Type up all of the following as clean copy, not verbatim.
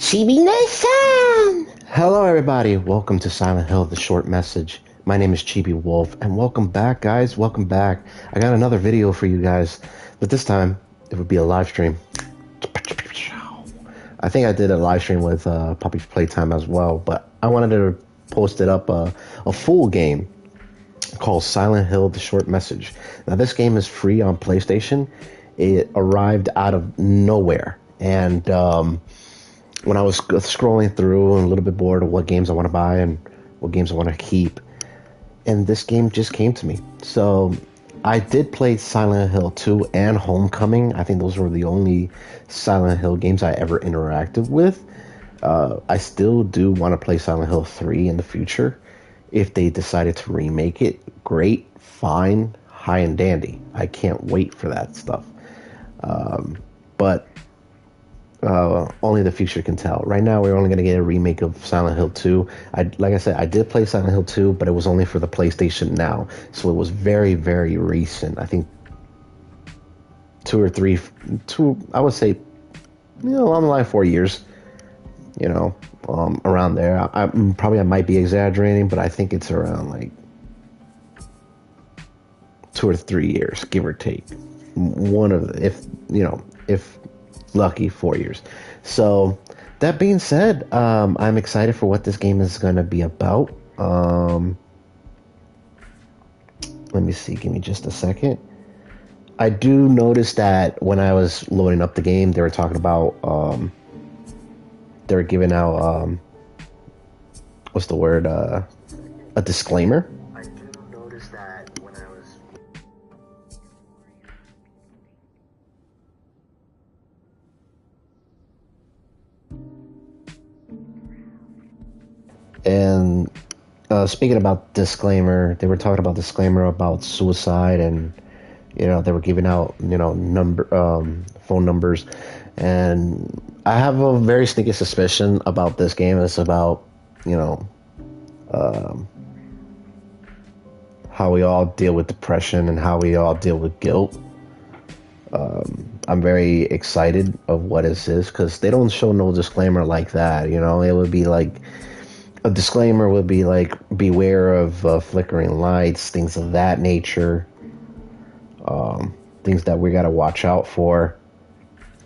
Chibi Nation! Hello, everybody. Welcome to Silent Hill, the short message. My name is Chibi Wolf, and welcome back, guys. Welcome back. I got another video for you guys, but this time it would be a live stream. I think I did a live stream with Puppy's Playtime as well, but I wanted to post it up a full game called Silent Hill, the short message. Now, this game is free on PlayStation. It arrived out of nowhere, and when I was scrolling through and a little bit bored of what games I want to buy and what games I want to keep, and this game just came to me. So I did play Silent Hill 2 and Homecoming. I think those were the only Silent Hill games I ever interacted with. I still do want to play Silent Hill 3 in the future. If they decided to remake it, great, fine, high and dandy. I can't wait for that stuff. But only the future can tell. Right now, we're only going to get a remake of Silent Hill 2. Like I said, I did play Silent Hill 2, but it was only for the PlayStation Now, so it was very, very recent. I think I would say, along the line of 4 years, around there. I might be exaggerating, but I think it's around like 2 or 3 years, give or take. If lucky, 4 years. So that being said, I'm excited for what this game is going to be about. Let me see, give me just a second. I do notice that when I was loading up the game, they were talking about they were giving out what's the word, a disclaimer. I do notice that when I was And speaking about disclaimer, they were talking about disclaimer about suicide, and they were giving out phone numbers, and I have a very sneaky suspicion about this game. It's about how we all deal with depression and how we all deal with guilt. I'm very excited of what is this, because they don't show no disclaimer like that. It would be like, a disclaimer would be like, beware of flickering lights, things of that nature, things that we got to watch out for.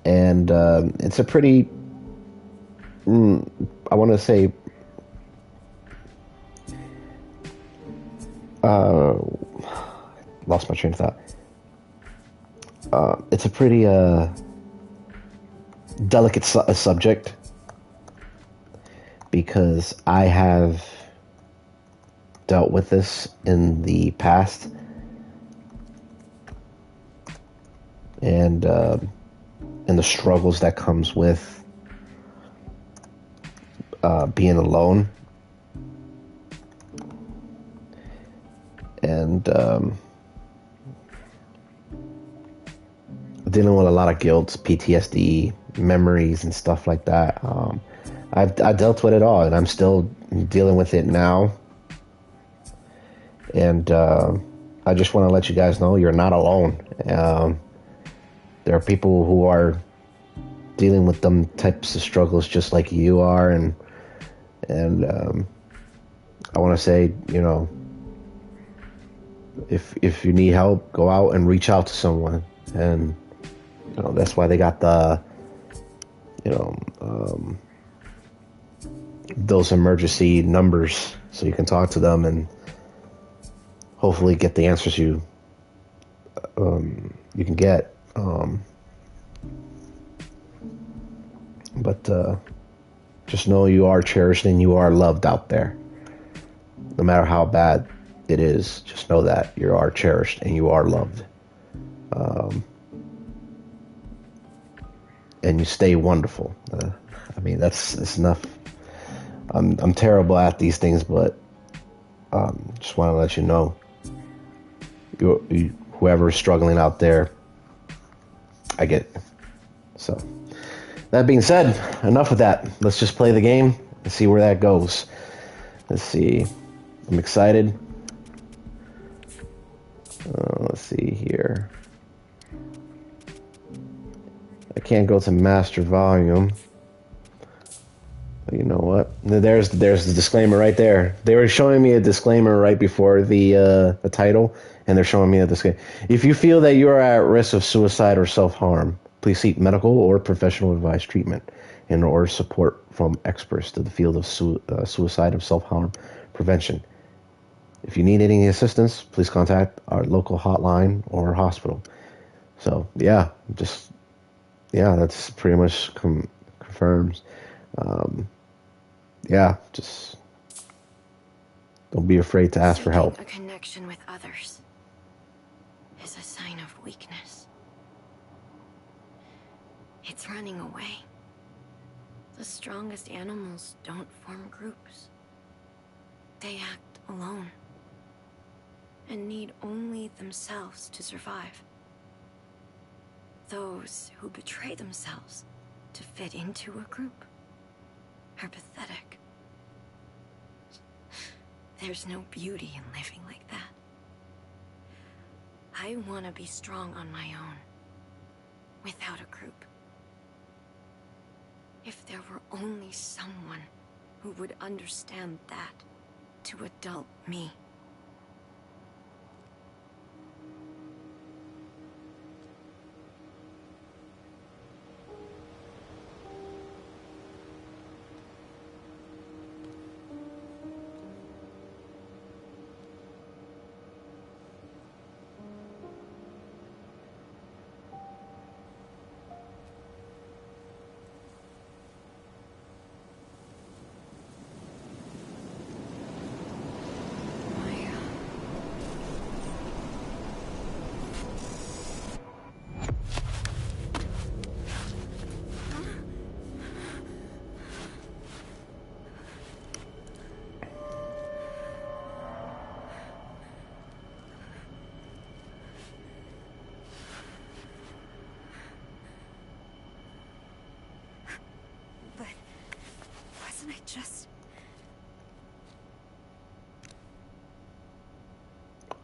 And it's a pretty, I want to say, lost my train of thought. It's a pretty delicate subject, because I have dealt with this in the past, and the struggles that comes with being alone, and dealing with a lot of guilt, PTSD, memories, and stuff like that. I dealt with it all, and I'm still dealing with it now. And I just want to let you guys know you're not alone. There are people who are dealing with them types of struggles just like you are, and I want to say, if you need help, go out and reach out to someone. And that's why they got the those emergency numbers, so you can talk to them and hopefully get the answers you can get. But just know you are cherished and you are loved out there. No matter how bad it is, just know that you are cherished and you are loved. And you stay wonderful. That's enough. I'm terrible at these things, but just want to let you know, whoever is struggling out there, I get it. So, that being said, enough of that. Let's just play the game and see where that goes. Let's see. I'm excited. Let's see here. I can't go to master volume. You know what? There's the disclaimer right there. They were showing me a disclaimer right before the title, and they're showing me a disclaimer. If you feel that you are at risk of suicide or self harm, please seek medical or professional advice treatment and or support from experts to the field of suicide and self harm prevention. If you need any assistance, please contact our local hotline or hospital. So that's pretty much confirms. Um, just don't be afraid to ask for Seeking help. a connection with others is a sign of weakness. It's running away. The strongest animals don't form groups. They act alone and need only themselves to survive. Those who betray themselves to fit into a group are pathetic. There's no beauty in living like that. I want to be strong on my own, without a group. If there were only someone who would understand that to adult me.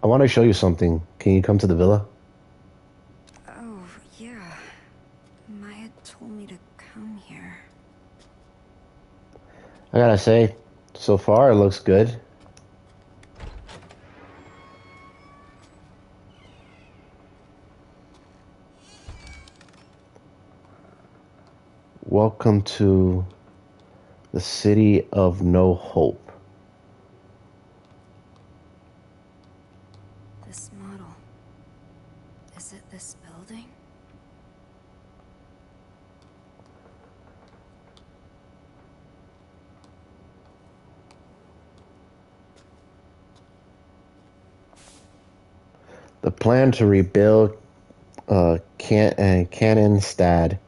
I want to show you something. Can you come to the villa? Oh, yeah. Maya told me to come here. I gotta say, so far it looks good. Welcome to the city of no hope. This model. Is it this building? The plan to rebuild Cannonstad.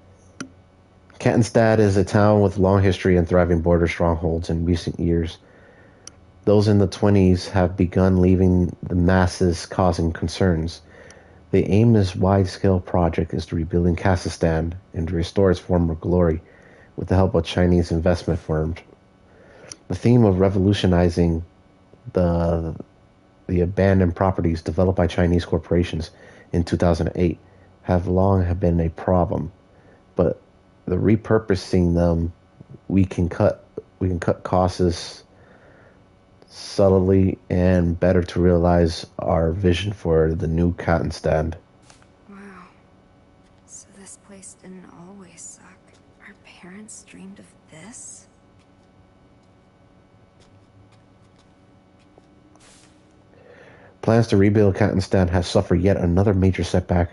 Cannonstad is a town with long history and thriving border strongholds in recent years. Those in the 20s have begun leaving the masses, causing concerns. The aim of this wide-scale project is to rebuild Kazakhstan and to restore its former glory with the help of Chinese investment firms. The theme of revolutionizing the the abandoned properties developed by Chinese corporations in 2008 have been a problem, but the repurposing them we can cut costs subtly and better to realize our vision for the new cotton stand. Wow. So this place didn't always suck. Our parents dreamed of this? Plans to rebuild cotton stand have suffered yet another major setback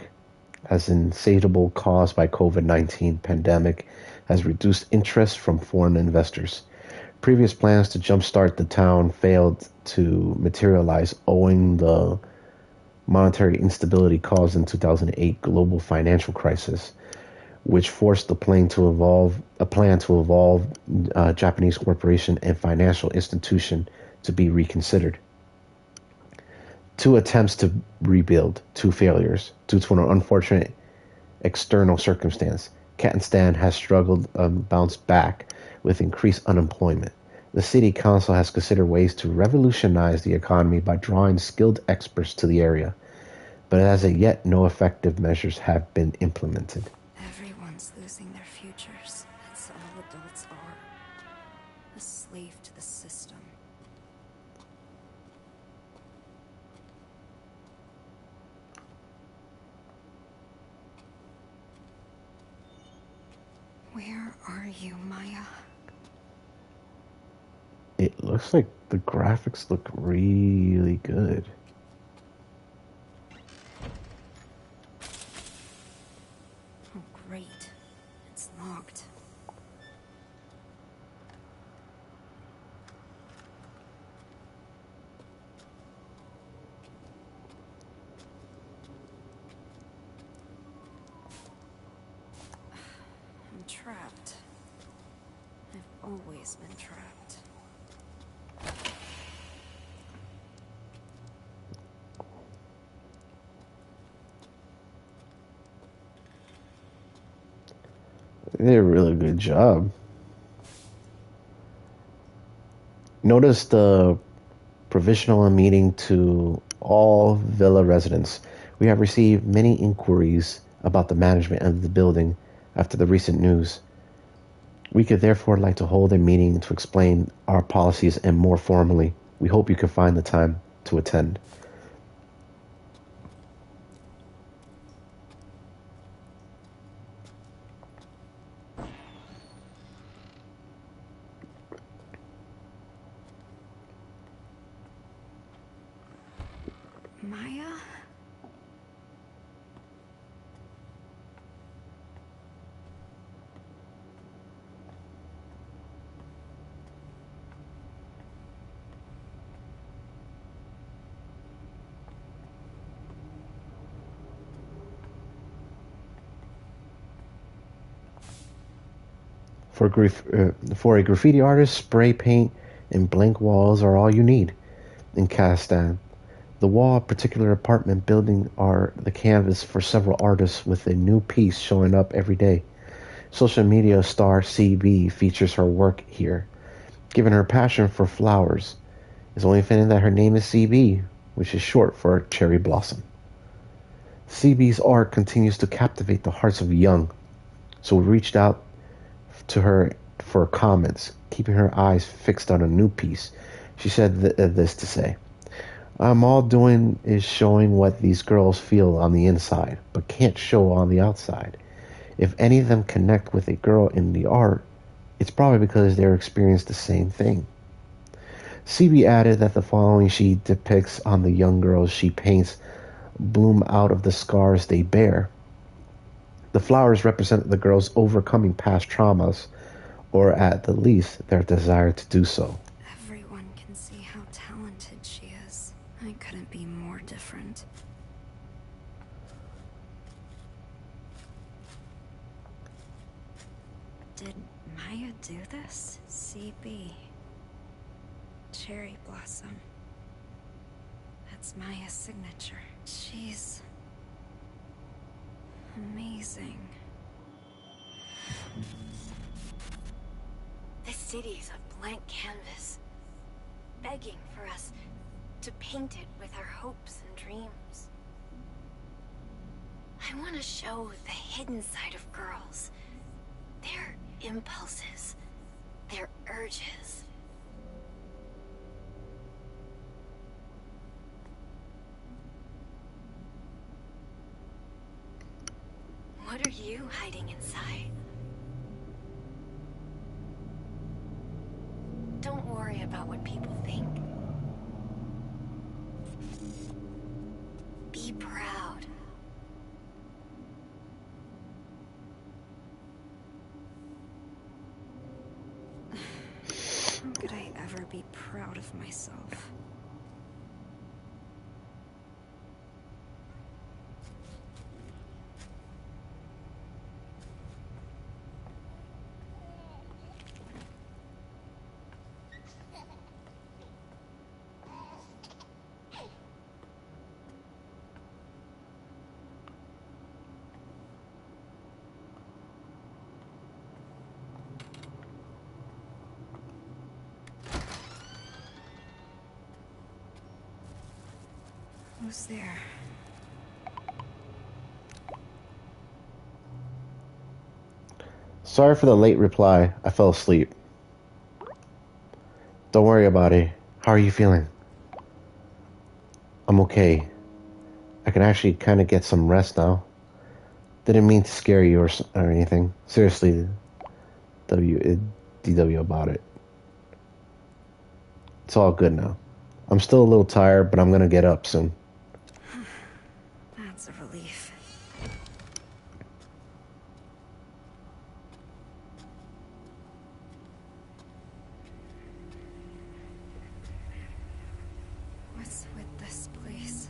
as insatiable caused by COVID-19 pandemic has reduced interest from foreign investors. Previous plans to jumpstart the town failed to materialize owing the monetary instability caused in 2008 global financial crisis, which forced a plan to evolve Japanese corporation and financial institution to be reconsidered. Two attempts to rebuild, two failures due to an unfortunate external circumstance. Kazakhstan has struggled bounce back with increased unemployment. The city council has considered ways to revolutionize the economy by drawing skilled experts to the area, but as of yet, no effective measures have been implemented. Everyone's losing their futures. That's all adults are. a slave to the system. Where are you, Maya? It looks like the graphics look really good. Oh, great. It's locked. I'm trapped. I've always been trapped. They did a really good job. Notice the provisional meeting to all villa residents. We have received many inquiries about the management of the building after the recent news. We could therefore like to hold a meeting to explain our policies and more formally. We hope you can find the time to attend. Maya? For a graffiti artist, spray paint and blank walls are all you need in Kazakhstan. The wall of particular apartment building are the canvas for several artists with a new piece showing up every day. Social media star CB features her work here. Given her passion for flowers, it's only fitting that her name is CB, which is short for Cherry Blossom. CB's art continues to captivate the hearts of young, so we reached out to her for comments, keeping her eyes fixed on a new piece. She said this to say, I'm all doing is showing what these girls feel on the inside, but can't show on the outside. If any of them connect with a girl in the art, it's probably because they're experiencing the same thing. CB added that the following she depicts on the young girls she paints bloom out of the scars they bear. The flowers represent the girls overcoming past traumas, or at the least, their desire to do so. Everyone can see how talented she is. I couldn't be more different. Did Maya do this? CB. Cherry Blossom. That's Maya's signature. She's amazing. The city's a blank canvas, begging for us to paint it with our hopes and dreams. I want to show the hidden side of girls, their impulses, their urges. What are you hiding inside? Don't worry about what people think. Be proud. How could I ever be proud of myself? Who's there? Sorry for the late reply. I fell asleep. Don't worry about it. How are you feeling? I'm okay. I can actually kind of get some rest now. Didn't mean to scare you or anything. Seriously, DW about it. It's all good now. I'm still a little tired, but I'm gonna get up soon. That's a relief. What's with this place?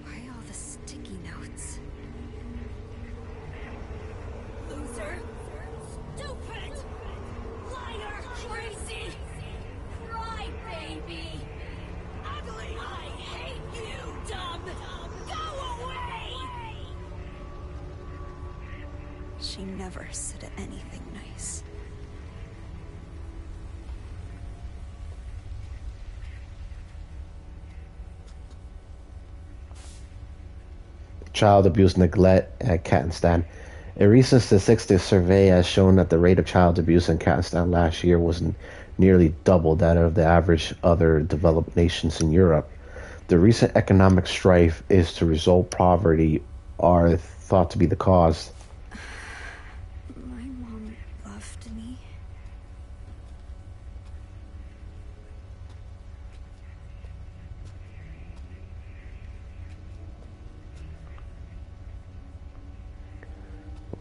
Why all the sticky notes? Loser! Stupid! Liar! Crazy! Cry baby! Ugly! I hate you, dumb! Go away! She never said anything nice. Child abuse neglect at Kazakhstan. A recent statistics survey has shown that the rate of child abuse in Kazakhstan last year was nearly double that of the average other developed nations in Europe. The recent economic strife is to resolve poverty are thought to be the cause. My mom loved me.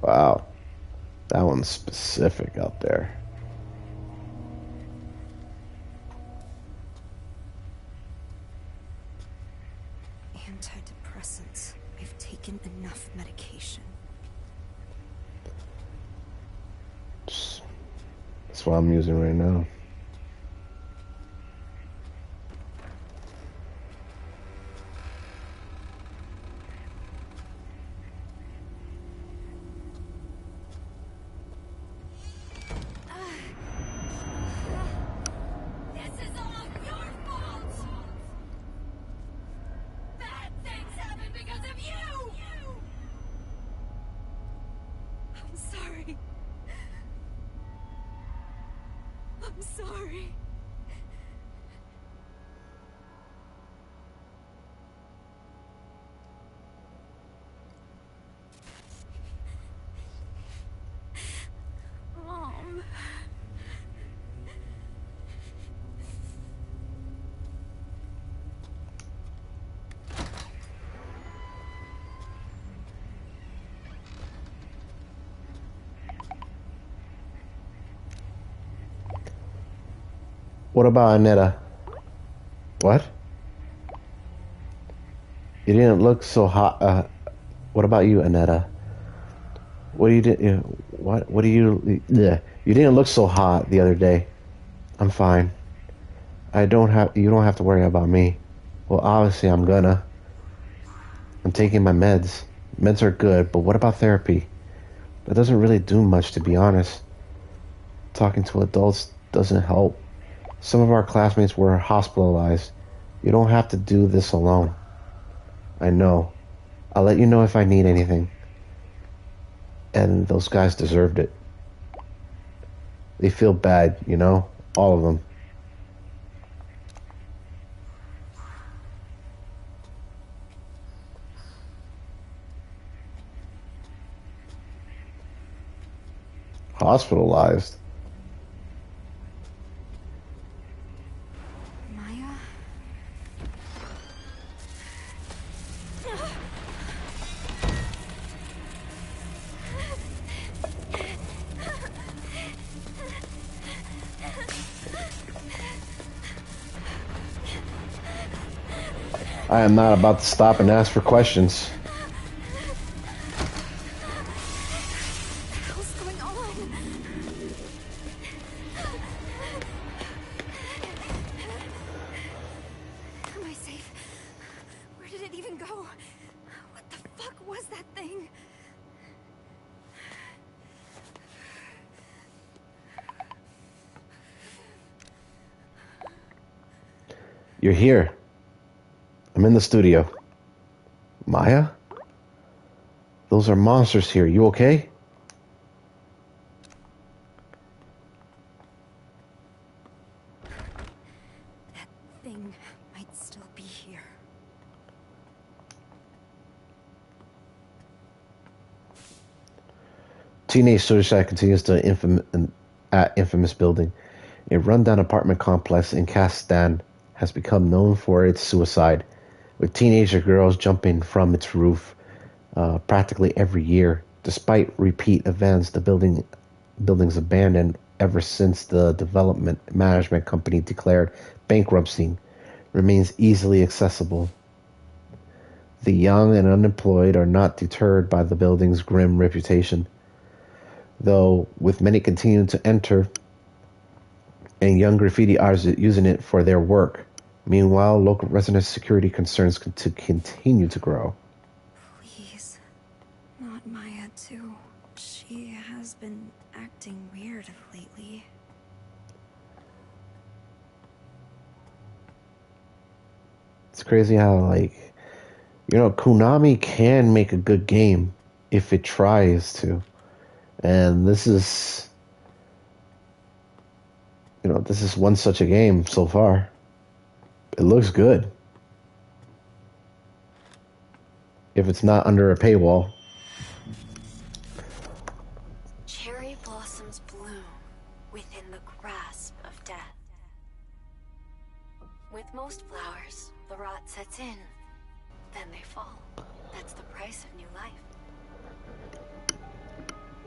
Wow, that one's specific out there. Antidepressants. I've taken enough medication. That's what I'm using right now. This is all your fault! Bad things happen because of you! I'm sorry. I'm sorry. Mom. What about Aneta? What? You didn't look so hot. What about you, Aneta? What do you did? What do you? Yeah, you didn't look so hot the other day. I'm fine. I don't have. You don't have to worry about me. Well, obviously I'm gonna. I'm taking my meds. Meds are good, but what about therapy? That doesn't really do much, to be honest. Talking to adults doesn't help. Some of our classmates were hospitalized. You don't have to do this alone. I know. I'll let you know if I need anything. And those guys deserved it. They feel bad, you know? All of them. Hospitalized. Maya? I am not about to stop and ask for questions. What's going on? Am I safe? Where did it even go? What the fuck was that thing? You're here. I'm in the studio. Maya? Those are monsters here. You okay? teenage suicide continues at infamous building. A rundown apartment complex in Kastan has become known for its suicide, with teenager girls jumping from its roof practically every year. Despite repeat events, the building's abandoned ever since the development management company declared bankruptcy, remains easily accessible. The young and unemployed are not deterred by the building's grim reputation, though with many continuing to enter and young graffiti artists using it for their work. Meanwhile, local residents' security concerns continue to grow. Please. Not Maya, too. She has been acting weird lately. It's crazy how, like, Konami can make a good game if it tries to. And this is one such a game so far. It looks good. If it's not under a paywall. Cherry blossoms bloom within the grasp of death. With most flowers, the rot sets in, then they fall. That's the price of new life.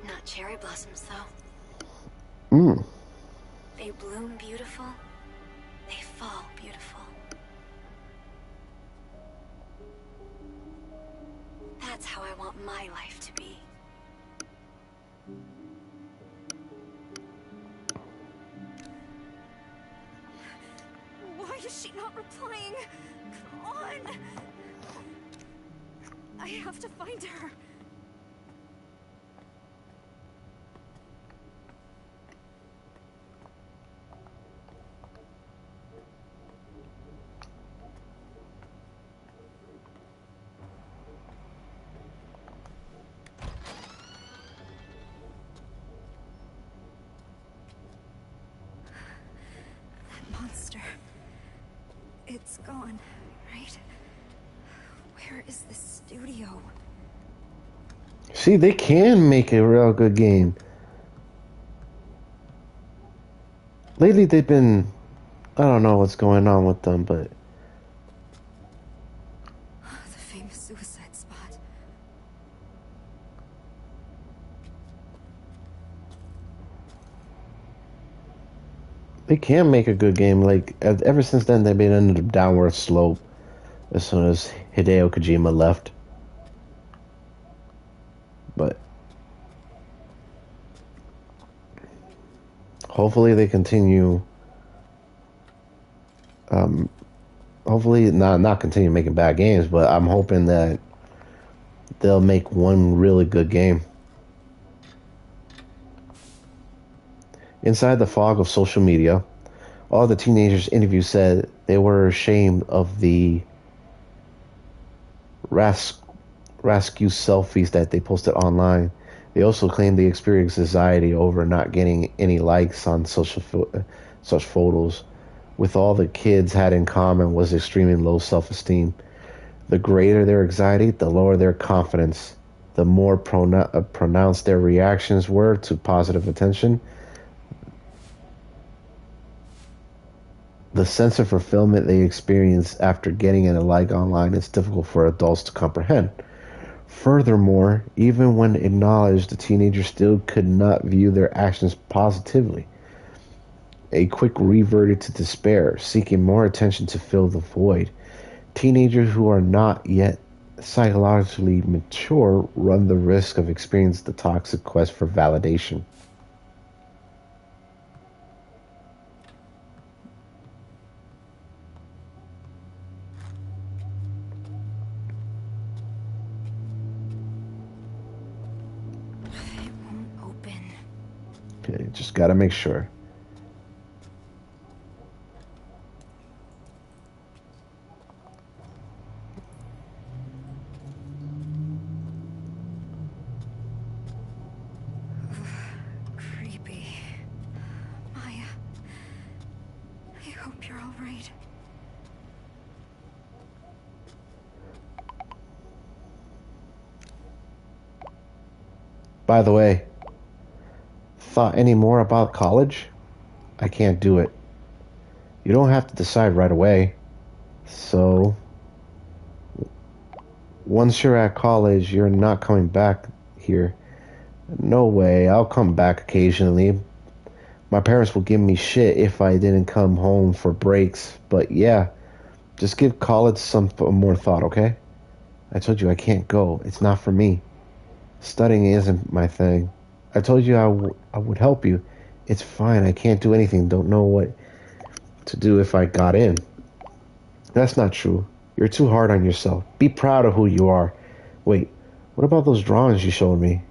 Not cherry blossoms, though. They bloom beautiful, they fall beautiful. That's how I want my life to be. Why is she not replying? Come on! I have to find her. Monster. It's gone, right? Where is the studio? See, they can make a real good game. Lately, they've been... I don't know what's going on with them, but... The famous suicide spot. They can make a good game. Like, ever since then, they've been in a downward slope as soon as Hideo Kojima left. But hopefully they continue. Hopefully not continue making bad games, but I'm hoping that they'll make one really good game. Inside the fog of social media, all the teenagers interviewed said they were ashamed of the rescue selfies that they posted online. They also claimed they experienced anxiety over not getting any likes on such photos. With all the kids had in common was extremely low self-esteem. The greater their anxiety, the lower their confidence. The more pronounced their reactions were to positive attention, the sense of fulfillment they experience after getting a like online is difficult for adults to comprehend. Furthermore, even when acknowledged, the teenagers still could not view their actions positively. A quick reverted to despair, seeking more attention to fill the void. Teenagers who are not yet psychologically mature run the risk of experiencing the toxic quest for validation. It won't open. Okay, just gotta make sure. Creepy. Maya. I hope you're all right. By the way, thought any more about college? I can't do it. You don't have to decide right away. So, once you're at college, you're not coming back here. No way, I'll come back occasionally. My parents will give me shit if I didn't come home for breaks, but yeah, just give college some more thought, okay? I told you I can't go. It's not for me. Studying isn't my thing. I told you I would help you. It's fine. I can't do anything. Don't know what to do if I got in. That's not true. You're too hard on yourself. Be proud of who you are. Wait, what about those drawings you showed me?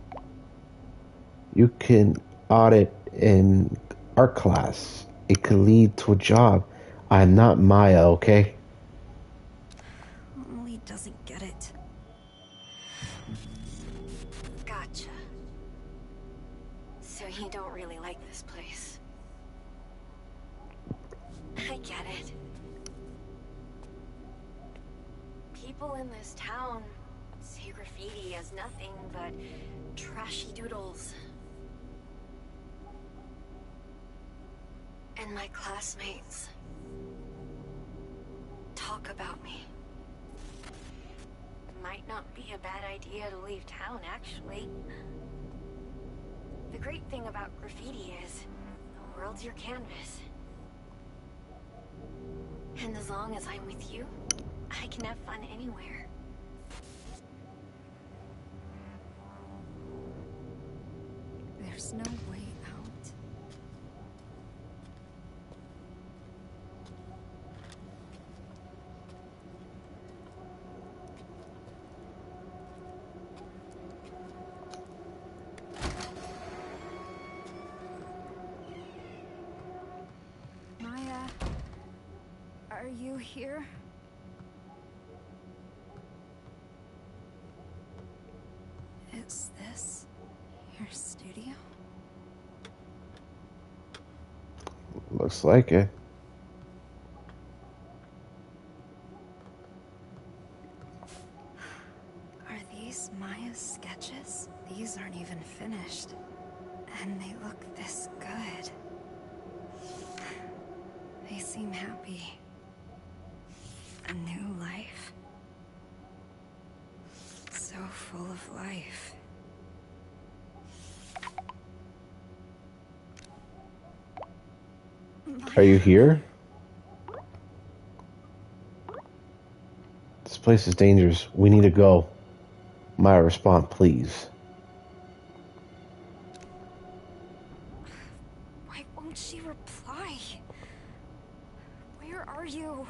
You can audit in art class. It could lead to a job. I'm not Maya, okay? Emily doesn't get it. Gotcha. So you don't really like this place. I get it. People in this town see graffiti as nothing but trashy doodles. And my classmates talk about me. Might not be a bad idea to leave town, actually. The great thing about graffiti is the world's your canvas. And as long as I'm with you, I can have fun anywhere. There's no way out. Maya, are you here? Is this your studio? Looks like it. Are these Maya's sketches? These aren't even finished. And they look this good. They seem happy. A new life. So full of life. Are you here? This place is dangerous. We need to go. Maya, respond, please. Why won't she reply? Where are you?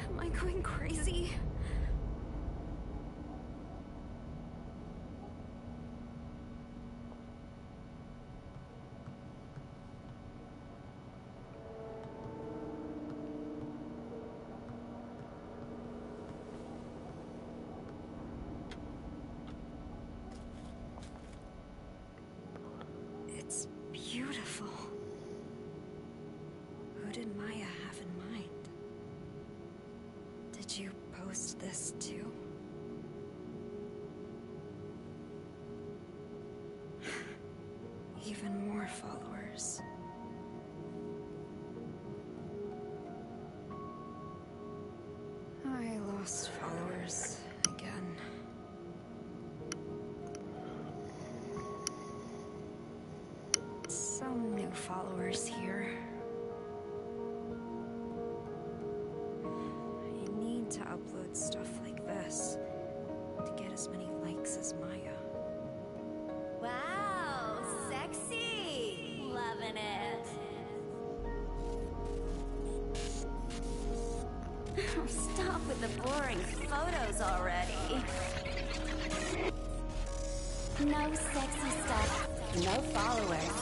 Am I going crazy? It's beautiful. Who did Maya have in mind? Did you post this too? Even more followers. I lost followers again. Some new followers here. I need to upload stuff like this to get as many likes as Maya. Wow, sexy! Loving it. Stop with the boring photos already. No sexy stuff, no followers.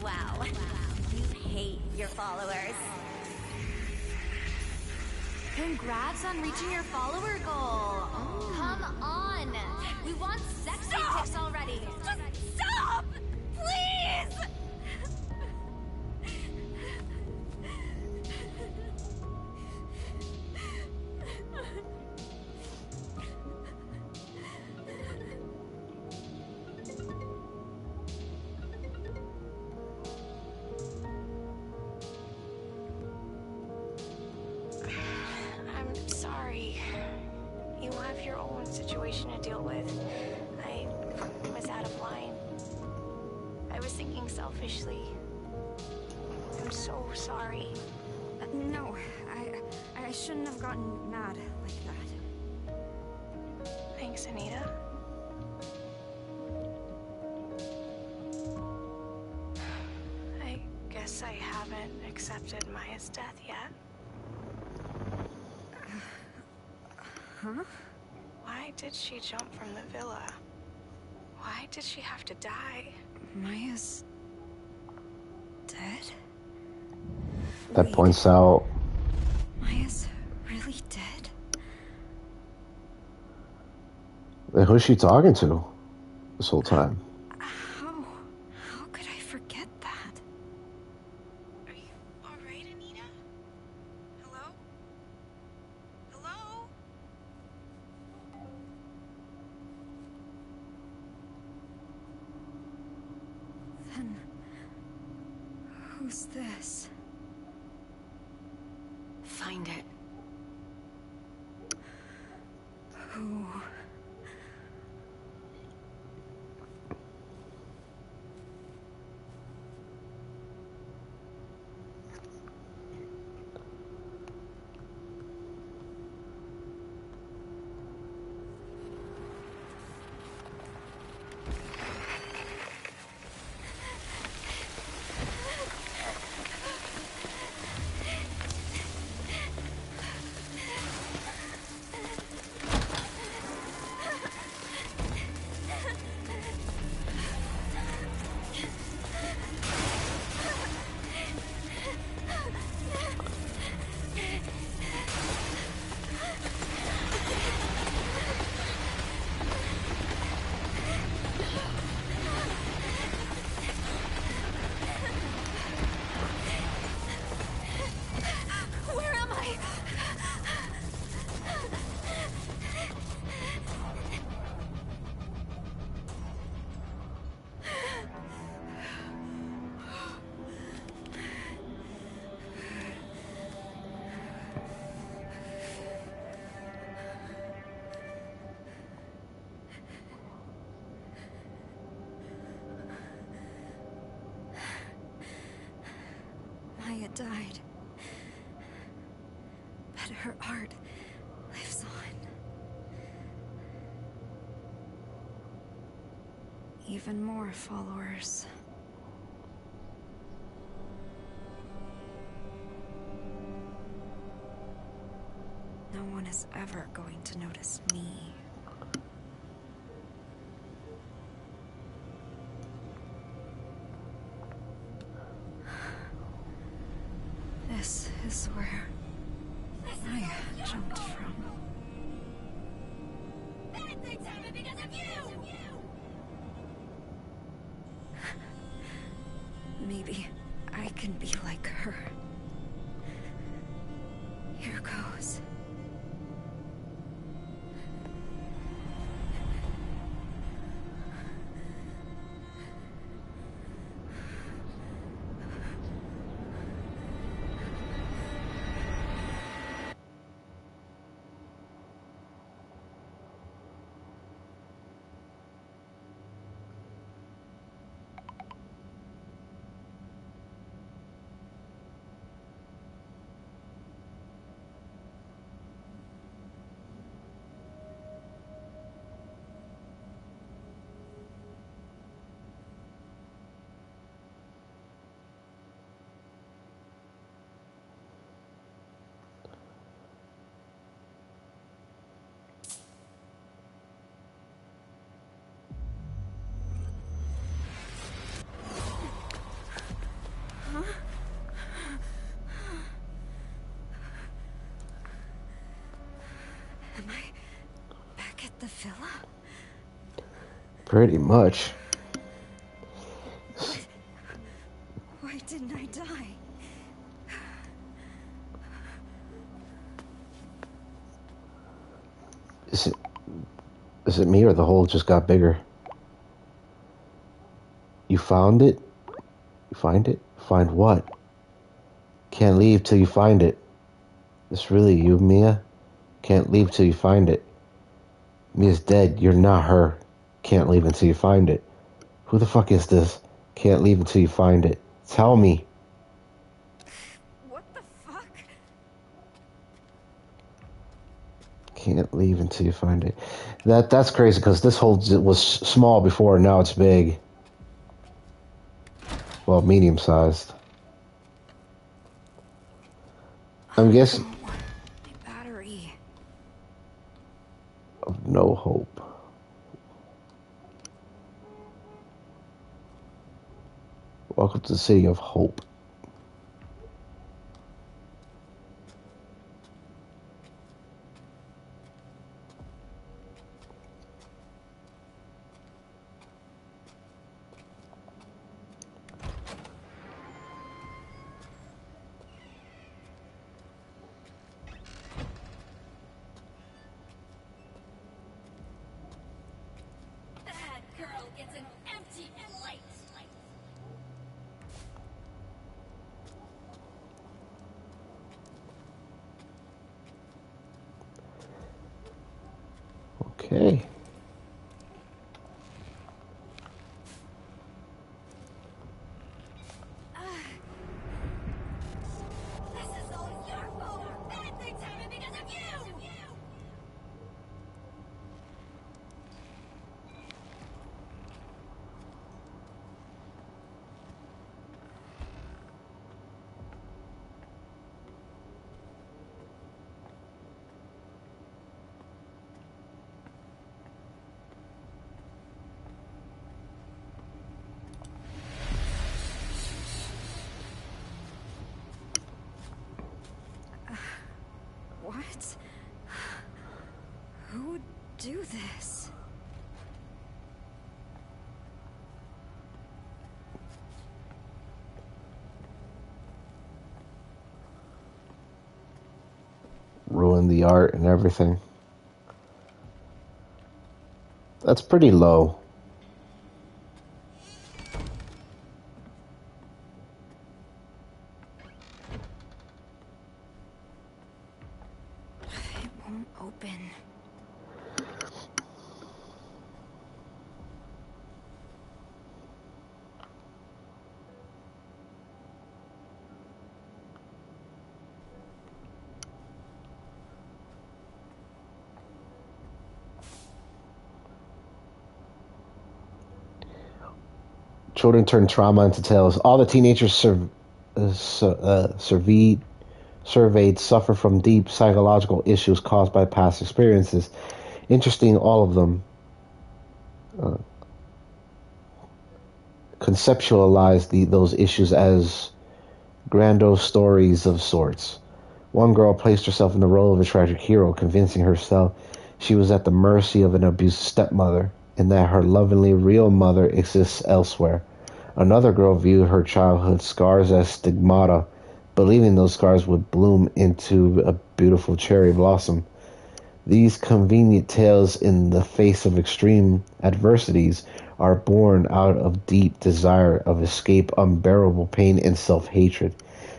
Wow, you hate your followers. Congrats on reaching your follower goal. Oh. Come on, we want sexy pics already. Just stop, please. have your own situation to deal with. I was out of line. I was thinking selfishly. I'm so sorry. No, I shouldn't have gotten mad like that. Thanks, Anita. I guess I haven't accepted Maya's death yet. Huh? Why did she jump from the villa? Why did she have to die? Maya's dead? That Wait, points out Maya's really dead? who's she talking to this whole time. How could I forget that? Are you alright, Anita? Hello? Hello? Then who's this? Find it. Who? Where am I? Maya died. But her art lives on. Even more followers. No one is ever going to notice me. This is where Maya jumped from. Bad things happen because of you! Maybe I can be like her. Here goes. Am I back at the villa? Pretty much. Why didn't I die? Is it me or the hole just got bigger? You found it? You find it? Find what? Can't leave till you find it. It's really you, Mia? Can't leave till you find it. Mia's dead. You're not her. Can't leave until you find it. Who the fuck is this? Can't leave until you find it. Tell me. What the fuck? Can't leave until you find it. That's crazy because this hole was small before, now it's big. Well, medium sized. I'm guessing My battery. of no hope. Welcome to the city of hope. That girl gets an empty plate. Okay. This is all your fault. Bad things happen because of you. What? Who would do this? Ruin the art and everything. That's pretty low. It won't open. Children turn trauma into tales. All the teenagers surveyed suffer from deep psychological issues caused by past experiences. Interesting, all of them conceptualize those issues as grandiose stories of sorts. One girl placed herself in the role of a tragic hero, convincing herself she was at the mercy of an abusive stepmother and that her lovingly real mother exists elsewhere. Another girl viewed her childhood scars as stigmata, believing those scars would bloom into a beautiful cherry blossom. These convenient tales in the face of extreme adversities are born out of deep desire of escape, unbearable pain, and self-hatred.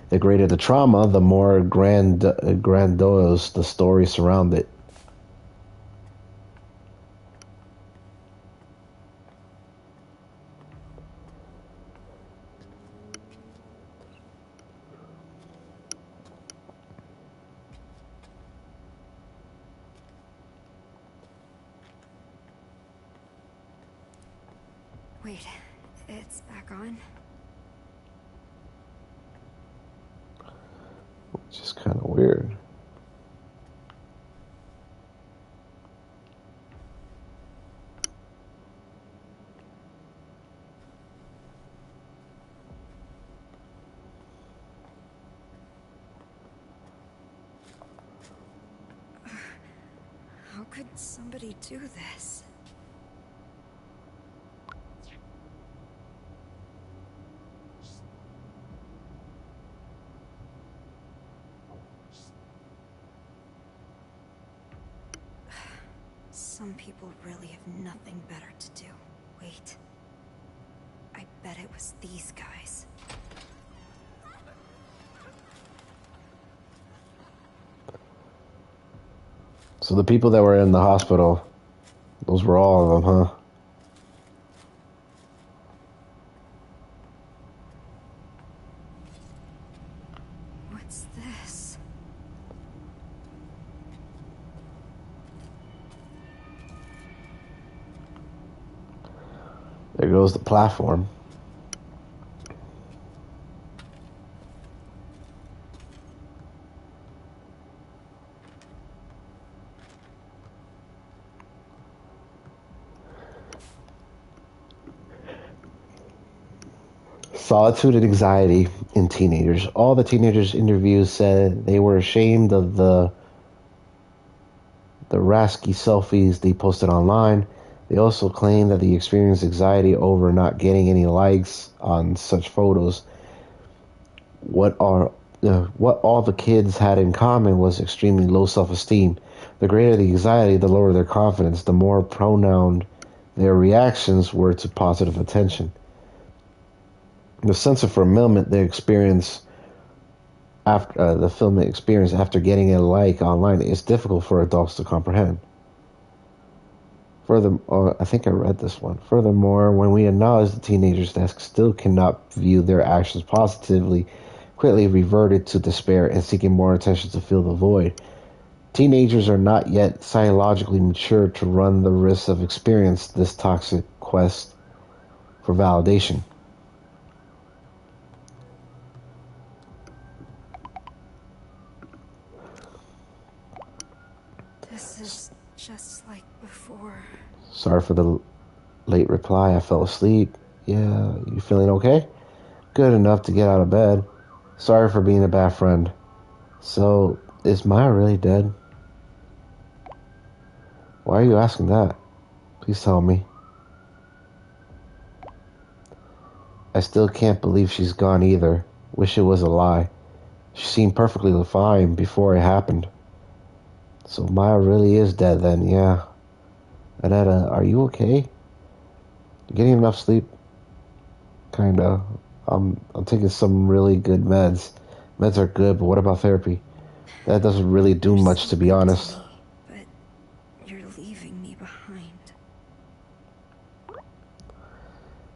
The greater the trauma, the more grandiose the story surrounding it. Wait, it's back on? Which is kind of weird. How could somebody do this? Some people really have nothing better to do. Wait. I bet it was these guys. So the people that were in the hospital Those were all of them, huh? What's this? There goes the platform. Solitude and anxiety in teenagers. All the teenagers interviewed said they were ashamed of the rasky selfies they posted online. They also claimed that they experienced anxiety over not getting any likes on such photos. What all the kids had in common was extremely low self-esteem. The greater the anxiety, the lower their confidence, the more pronounced their reactions were to positive attention. The sense of fulfillment they experience after the fulfillment experience after getting a like online is difficult for adults to comprehend. Furthermore, I think I read this one. Furthermore, when we acknowledge the teenagers that still cannot view their actions positively, quickly reverted to despair and seeking more attention to fill the void. Teenagers are not yet psychologically mature to run the risk of experiencing this toxic quest for validation. This is just like before. Sorry for the late reply. I fell asleep. Yeah, you feeling okay? Good enough to get out of bed. Sorry for being a bad friend. So, is Maya really dead? Why are you asking that? Please tell me. I still can't believe she's gone either. Wish it was a lie. She seemed perfectly fine before it happened. So Maya really is dead then, yeah. Annetta, are you okay? You getting enough sleep? Kinda. I'm taking some really good meds. Meds are good, but what about therapy? That doesn't really do You're much, so to be good to honest. me, but you're leaving me behind.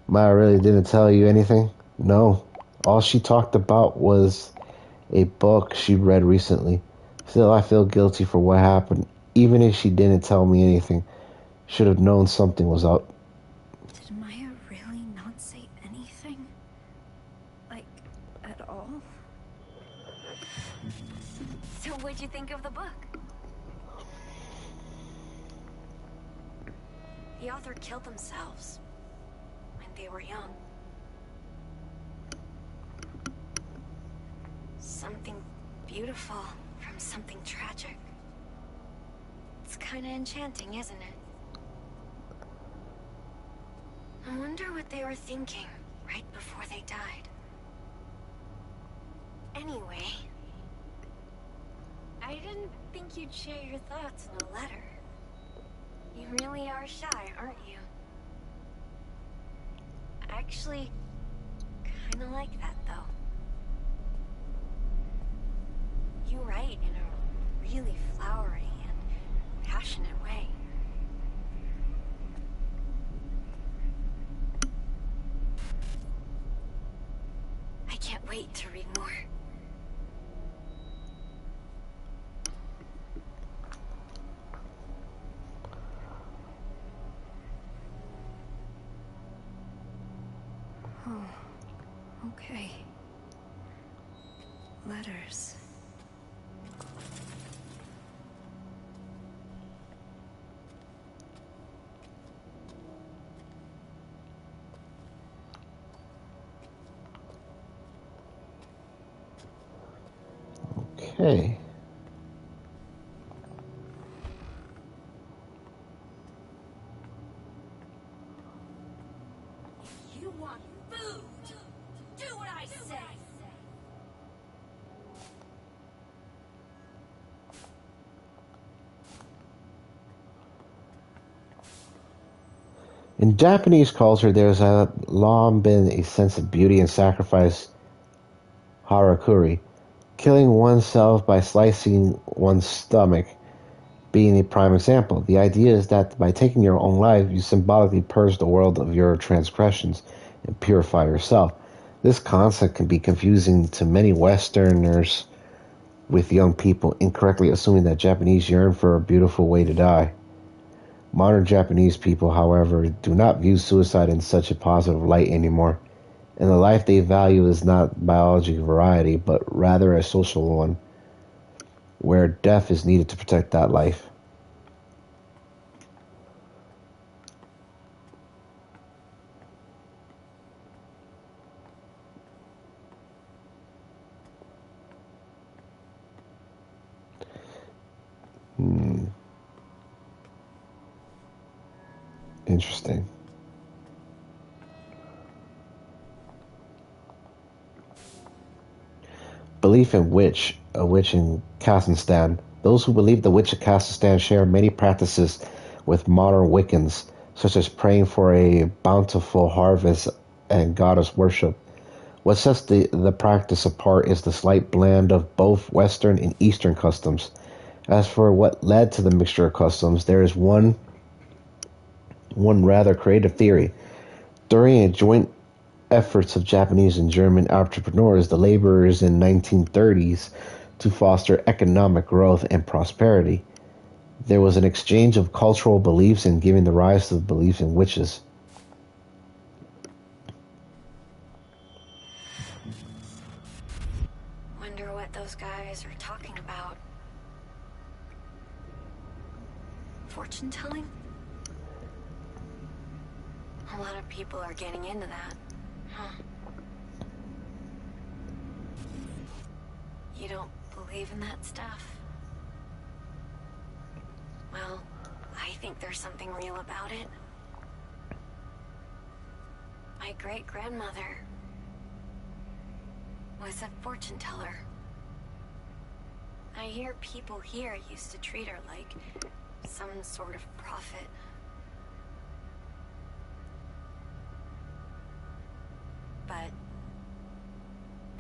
Maya really didn't tell you anything? No. All she talked about was a book she read recently. Still, I feel guilty for what happened, even if she didn't tell me anything. Should have known something was up. Did Maya really not say anything? Like, at all? So what'd you think of the book? The author killed themselves when they were young. Something beautiful from something tragic. It's kinda enchanting, isn't it? I wonder what they were thinking right before they died. Anyway, I didn't think you'd share your thoughts in a letter. You really are shy, aren't you? I actually kinda like that, though. You write in a really flowery and passionate way. I can't wait to read more. Oh, okay. Letters. Okay. You want food? Do what I say. In Japanese culture, there's long been a sense of beauty and sacrifice, harakiri, killing oneself by slicing one's stomach, being a prime example. The idea is that by taking your own life, you symbolically purge the world of your transgressions and purify yourself. This concept can be confusing to many Westerners, with young people incorrectly assuming that Japanese yearn for a beautiful way to die. Modern Japanese people, however, do not view suicide in such a positive light anymore, and the life they value is not biological variety, but rather a social one, where death is needed to protect that life. Interesting. Belief in a witch in Kazakhstan. Those who believe the witch of Kazakhstan share many practices with modern Wiccans, such as praying for a bountiful harvest and goddess worship. What sets the practice apart is the slight blend of both Western and Eastern customs. As for what led to the mixture of customs, there is one rather creative theory. During a joint efforts of Japanese and German entrepreneurs, the laborers in 1930s, to foster economic growth and prosperity, there was an exchange of cultural beliefs and giving the rise to the beliefs in witches. Wonder what those guys are talking about. Fortune telling? A lot of people are getting into that. Huh. You don't believe in that stuff? Well, I think there's something real about it. My great-grandmother was a fortune teller. I hear people here used to treat her like some sort of prophet. But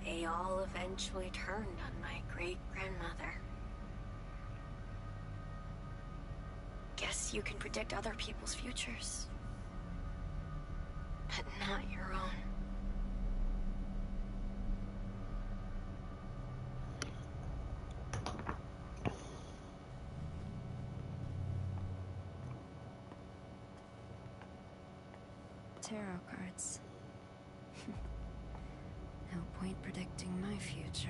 they all eventually turned on my great-grandmother. Guess you can predict other people's futures, but not your own. Tarot cards. No point predicting my future.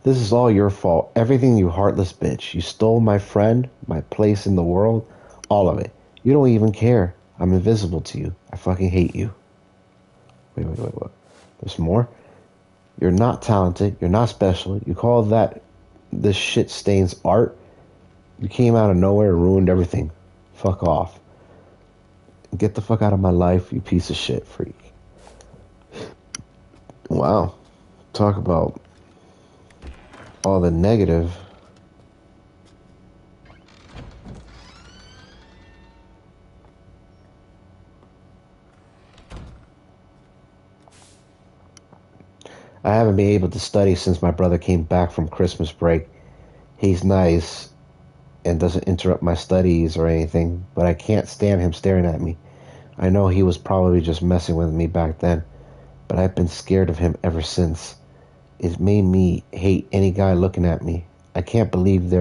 This is all your fault. Everything, you heartless bitch. You stole my friend, my place in the world, all of it. You don't even care. I'm invisible to you. I fucking hate you. Wait. There's more? You're not talented. You're not special. You call this shit stains art? You came out of nowhere and ruined everything. Fuck off. Get the fuck out of my life, you piece of shit freak. Wow. Talk about all the negative. I haven't been able to study since my brother came back from Christmas break. He's nice and doesn't interrupt my studies or anything, but I can't stand him staring at me. I know he was probably just messing with me back then, but I've been scared of him ever since. It made me hate any guy looking at me. I can't believe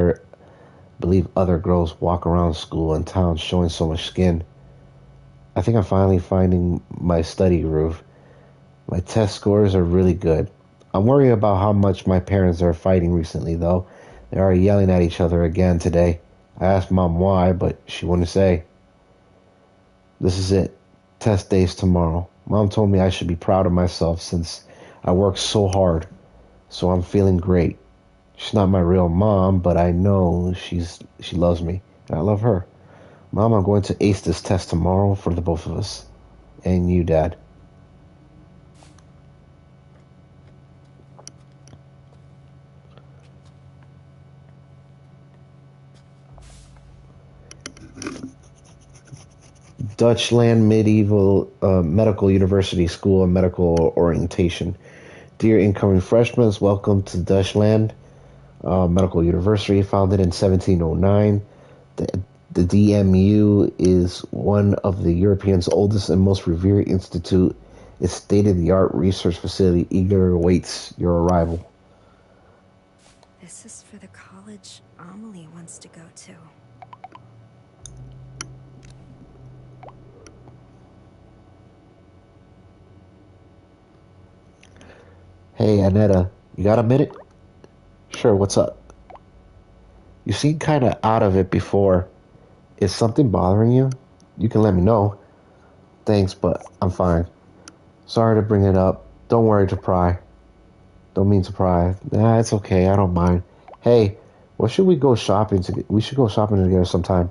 other girls walk around school and town showing so much skin. I think I'm finally finding my study groove. My test scores are really good. I'm worried about how much my parents are fighting recently, though. They are yelling at each other again today. I asked Mom why, but she wouldn't say. This is it. Test day's tomorrow. Mom told me I should be proud of myself since I worked so hard. So I'm feeling great. She's not my real mom, but I know she loves me, and I love her. Mom, I'm going to ace this test tomorrow for the both of us. And you, Dad. Dutchland Medieval Medical University School of Medical Orientation. Dear incoming freshmen, welcome to Dutchland Medical University, founded in 1709. The DMU is one of the European's oldest and most revered institute. Its state-of-the-art research facility eagerly awaits your arrival. This is for the college Amelie wants to go to. Hey, Annetta, you got a minute? Sure, what's up? You seem kind of out of it before. Is something bothering you? You can let me know. Thanks, but I'm fine. Sorry to bring it up. Don't worry to pry. Don't mean to pry. Nah, it's okay. I don't mind. Hey, what should we go shopping to? We should go shopping together sometime.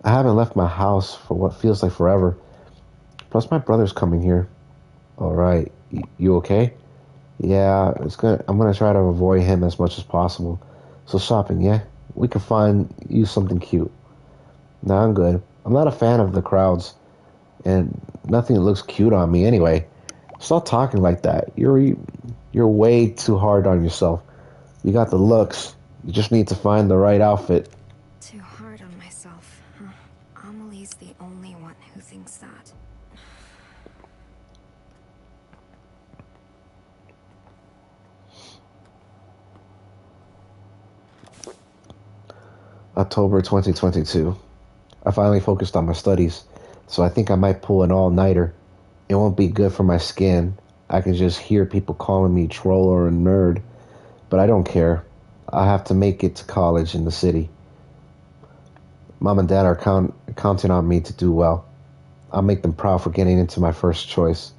I haven't left my house for what feels like forever. Plus, my brother's coming here. All right. You okay? Yeah, it's good. I'm gonna try to avoid him as much as possible. So shopping, yeah? We can find you something cute. Nah, I'm good. I'm not a fan of the crowds, and nothing looks cute on me anyway. Stop talking like that. You're way too hard on yourself. You got the looks. You just need to find the right outfit. Too hard on myself, huh? Amelie's the only one who thinks that. October 2022. I finally focused on my studies, so I think I might pull an all-nighter. It won't be good for my skin. I can just hear people calling me troll or a nerd, but I don't care. I have to make it to college in the city. Mom and Dad are counting on me to do well. I'll make them proud for getting into my first choice.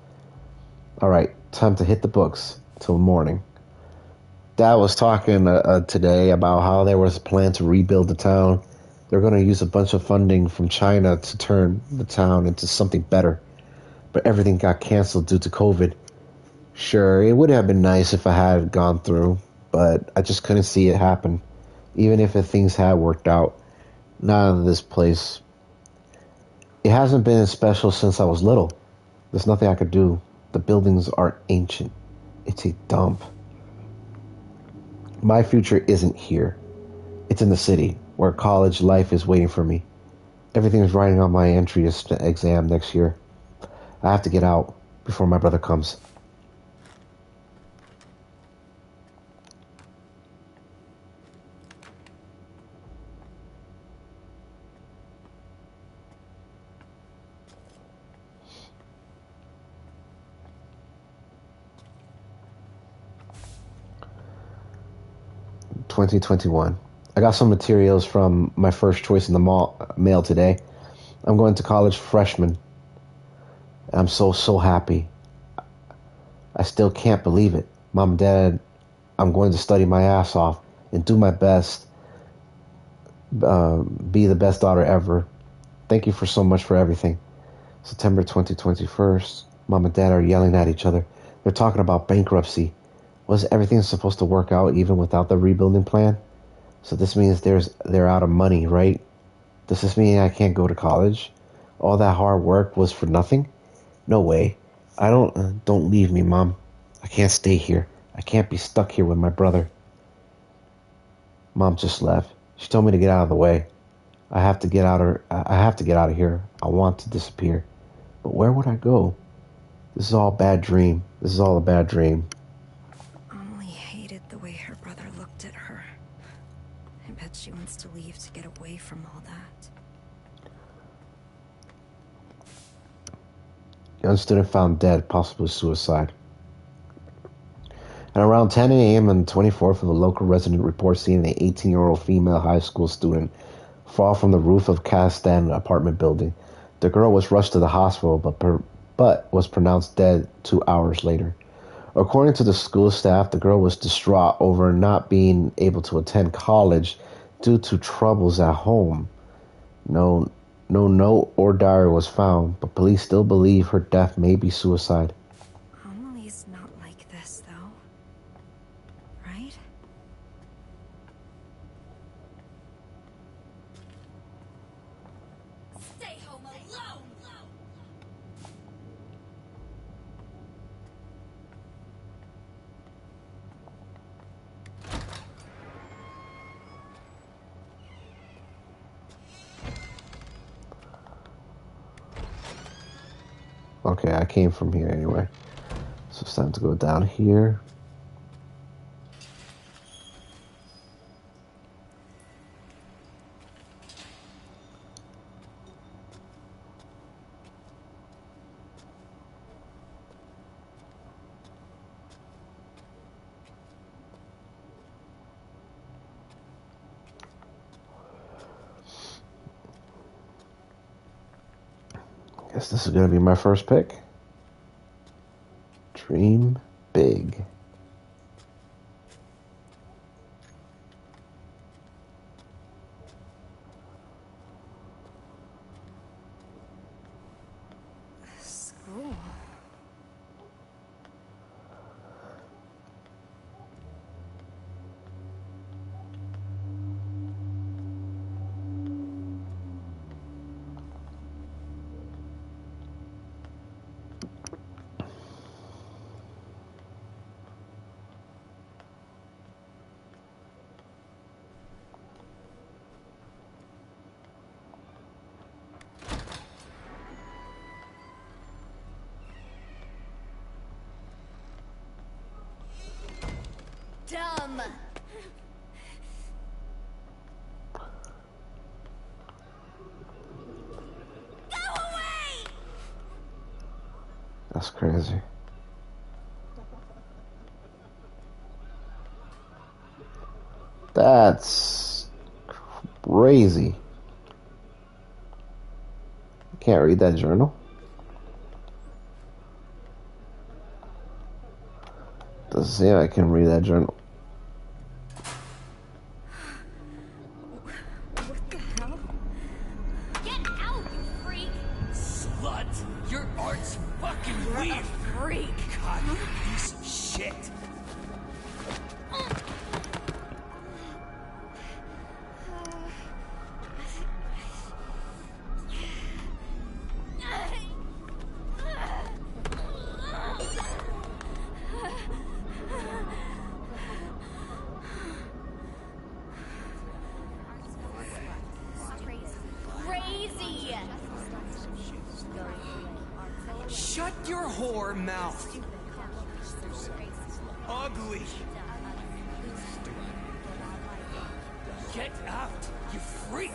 All right, time to hit the books till morning. Dad was talking today about how there was a plan to rebuild the town. They're going to use a bunch of funding from China to turn the town into something better. But everything got canceled due to COVID. Sure, it would have been nice if I had gone through, but I just couldn't see it happen. Even if things had worked out. Not in this place. It hasn't been special since I was little. There's nothing I could do. The buildings are ancient. It's a dump. My future isn't here. It's in the city, where college life is waiting for me. Everything is writing on my entry exam next year. I have to get out before my brother comes. (2021). I got some materials from my first choice in the mail today. I'm going to college freshman. I'm so happy. I still can't believe it. Mom and Dad, I'm going to study my ass off and do my best, be the best daughter ever. Thank you for so much for everything. September 2021. Mom and Dad are yelling at each other. They're talking about bankruptcy. Was everything supposed to work out even without the rebuilding plan? So this means they're out of money, right? Does this mean I can't go to college? All that hard work was for nothing? No way. I don't leave me, Mom. I can't stay here. I can't be stuck here with my brother. Mom just left. She told me to get out of the way. I have to get out of here. I want to disappear. But where would I go? This is all a bad dream. This is all a bad dream. Amelie hated the way her brother looked at her. I bet she wants to leave to get away from all that. Young student found dead, possibly suicide. At around 10 a.m. on the 24th, the local resident reports seeing an 18-year-old female high school student fall from the roof of Castan apartment building. The girl was rushed to the hospital, but was pronounced dead 2 hours later. According to the school staff, the girl was distraught over not being able to attend college due to troubles at home. No No note or diary was found, but police still believe her death may be suicide. Amelie's not like this, though. Right? Stay home alone! Okay, I came from here anyway. So it's time to go down here. Guess this is gonna be my first pick. Dream big. School. Dumb! Go away! That's crazy. That's crazy. Can't read that journal. Doesn't seem I can read that journal. What the hell? Get out, you freak! Slut! Your art's fucking weird! Freak! God, you piece of shit! Crazy! Shut your whore mouth! Ugly! Get out, you freak!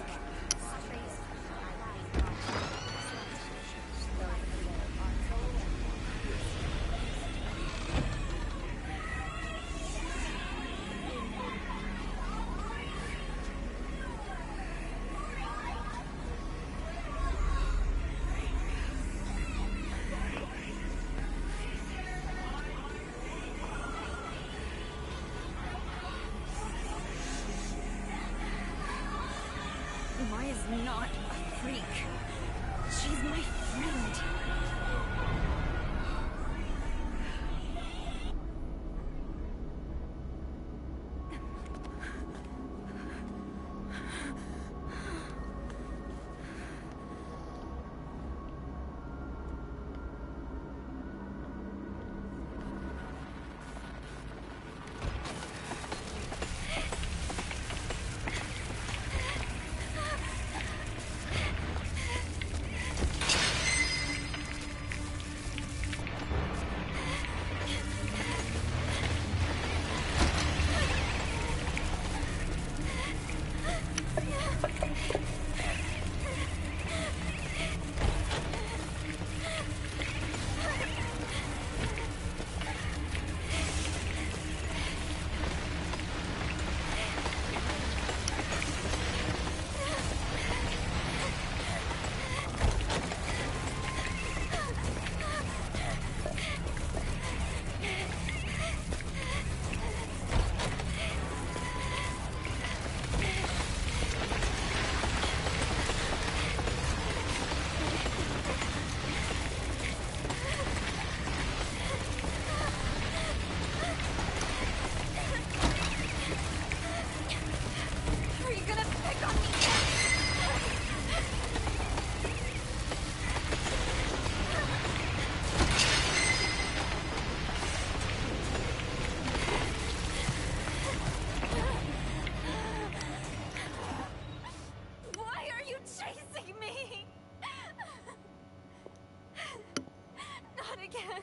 again!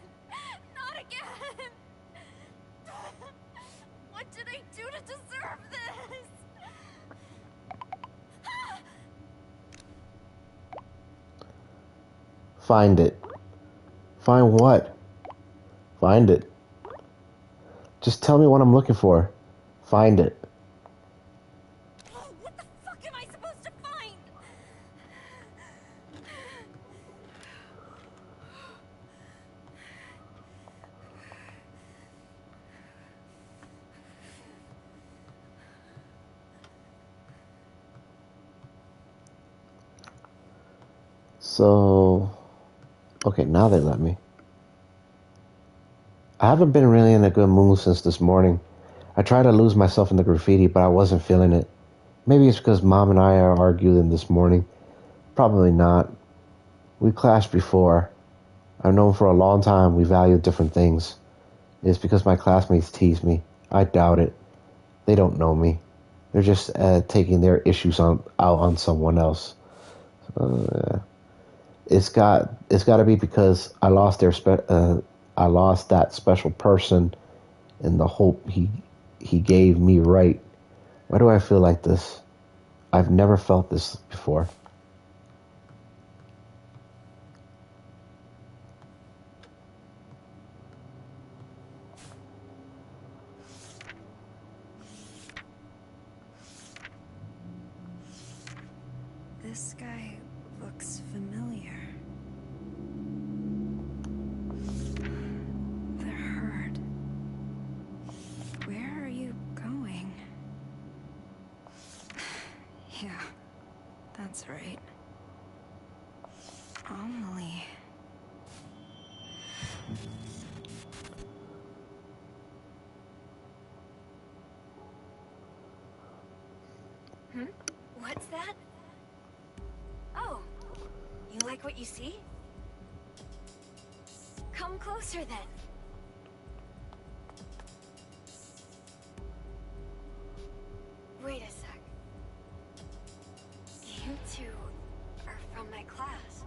Not again! What did I do to deserve this? Find it. Find what? Find it. Just tell me what I'm looking for. Find it. What the fuck am I supposed to find? So, okay, now they let me. I haven't been really in a good mood since this morning. I tried to lose myself in the graffiti, but I wasn't feeling it. Maybe it's because Mom and I are arguing this morning. Probably not. We clashed before. I've known for a long time we value different things. It's because my classmates tease me. I doubt it. They don't know me. They're just taking their issues out on someone else. Yeah. It's got to be because I lost I lost that special person and the hope he gave me. Right? Why do I feel like this? I've never felt this before. This guy looks familiar. The herd. Where are you going? Yeah, that's right. Amelie. What's that? Oh, you like what you see? Come closer then. Wait a sec. You two are from my class.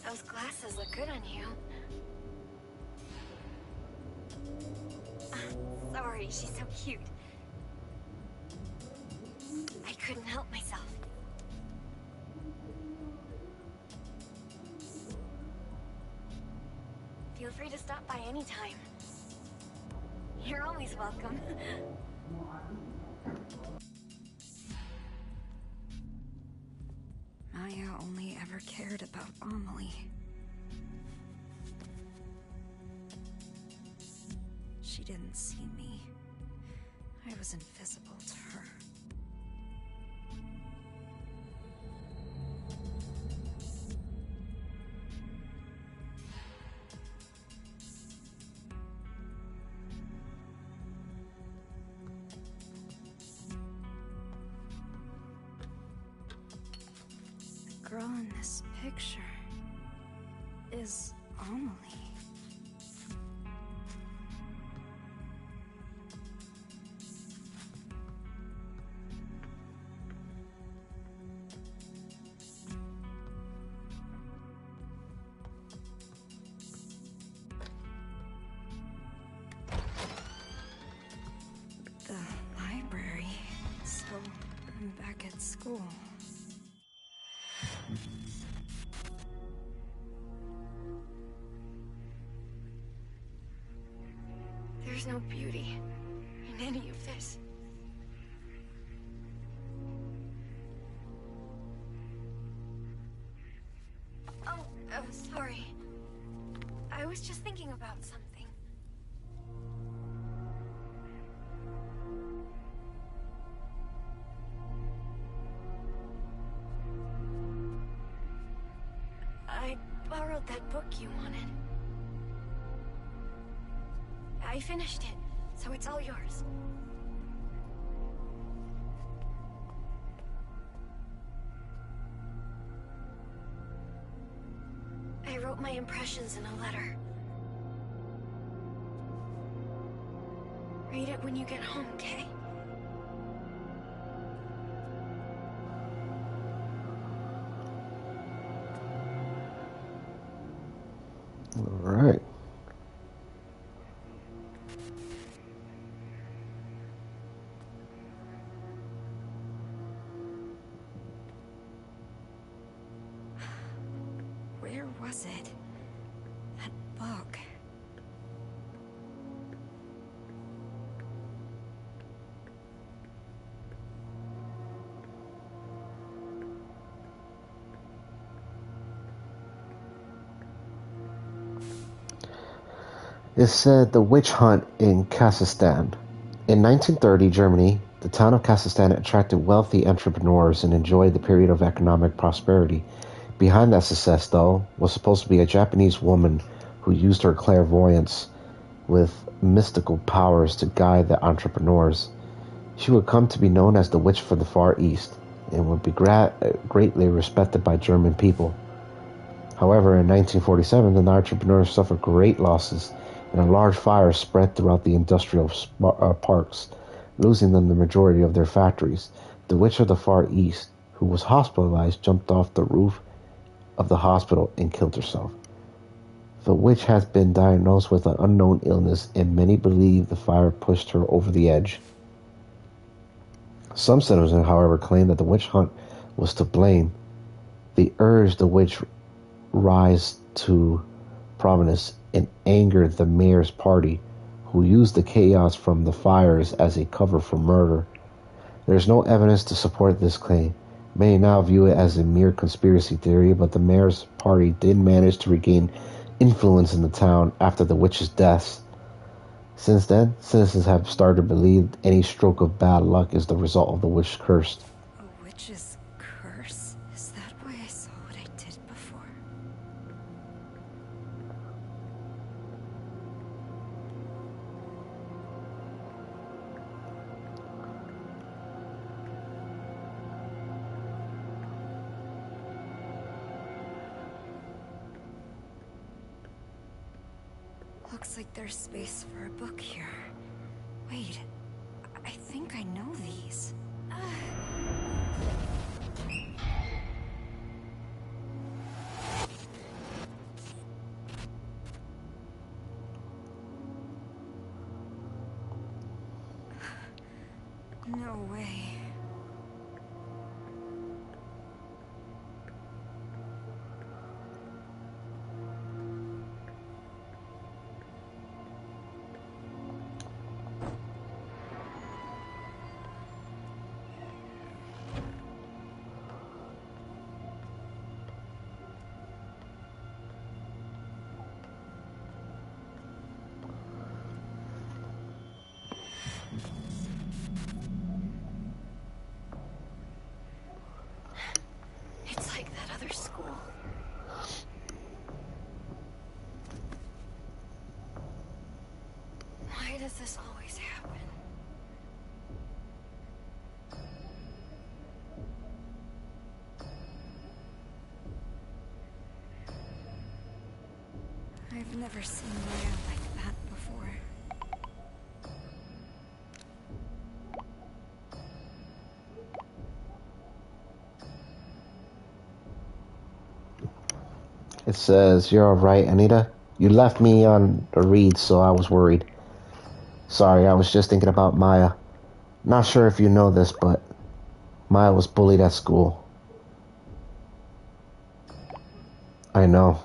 Those glasses look good on you. Sorry, she's so cute. I couldn't help myself. Feel free to stop by anytime. You're always welcome. Maya only ever cared about Amelie. She didn't see me. I was invisible to her. The girl in this picture is Amelie. The library, so I'm back at school. There's no beauty in any of this. Oh, sorry. I was just thinking about something. I borrowed that book you wanted. I finished it, so it's all yours. I wrote my impressions in a letter. Read it when you get home, okay? Alright. Where was it? That book. It said the witch hunt in Kazakhstan. In 1930 Germany, the town of Kazakhstan attracted wealthy entrepreneurs and enjoyed the period of economic prosperity. Behind that success, though, was supposed to be a Japanese woman who used her clairvoyance with mystical powers to guide the entrepreneurs. She would come to be known as the Witch from the Far East and would be greatly respected by German people. However, in 1947, the entrepreneurs suffered great losses, and a large fire spread throughout the industrial parks, losing them the majority of their factories. The Witch of the Far East, who was hospitalized, jumped off the roof of the hospital and killed herself. The witch has been diagnosed with an unknown illness, and many believe the fire pushed her over the edge. Some citizens, however, claim that the witch hunt was to blame. They urged the witch rise to prominence and angered the mayor's party, who used the chaos from the fires as a cover for murder. There is no evidence to support this claim. Many now view it as a mere conspiracy theory, but the mayor's party did manage to regain influence in the town after the witch's death. Since then, citizens have started to believe any stroke of bad luck is the result of the witch's curse. A witch's curse? Is that why I saw what I did before? Looks like there's space for a book here. Wait, I think I know these. No way. It's like that other school. Why does this always happen? I've never seen Maya like that before. It says, "You're alright, Anita. You left me on a read, so I was worried. Sorry, I was just thinking about Maya. Not sure if you know this, but Maya was bullied at school." "I know.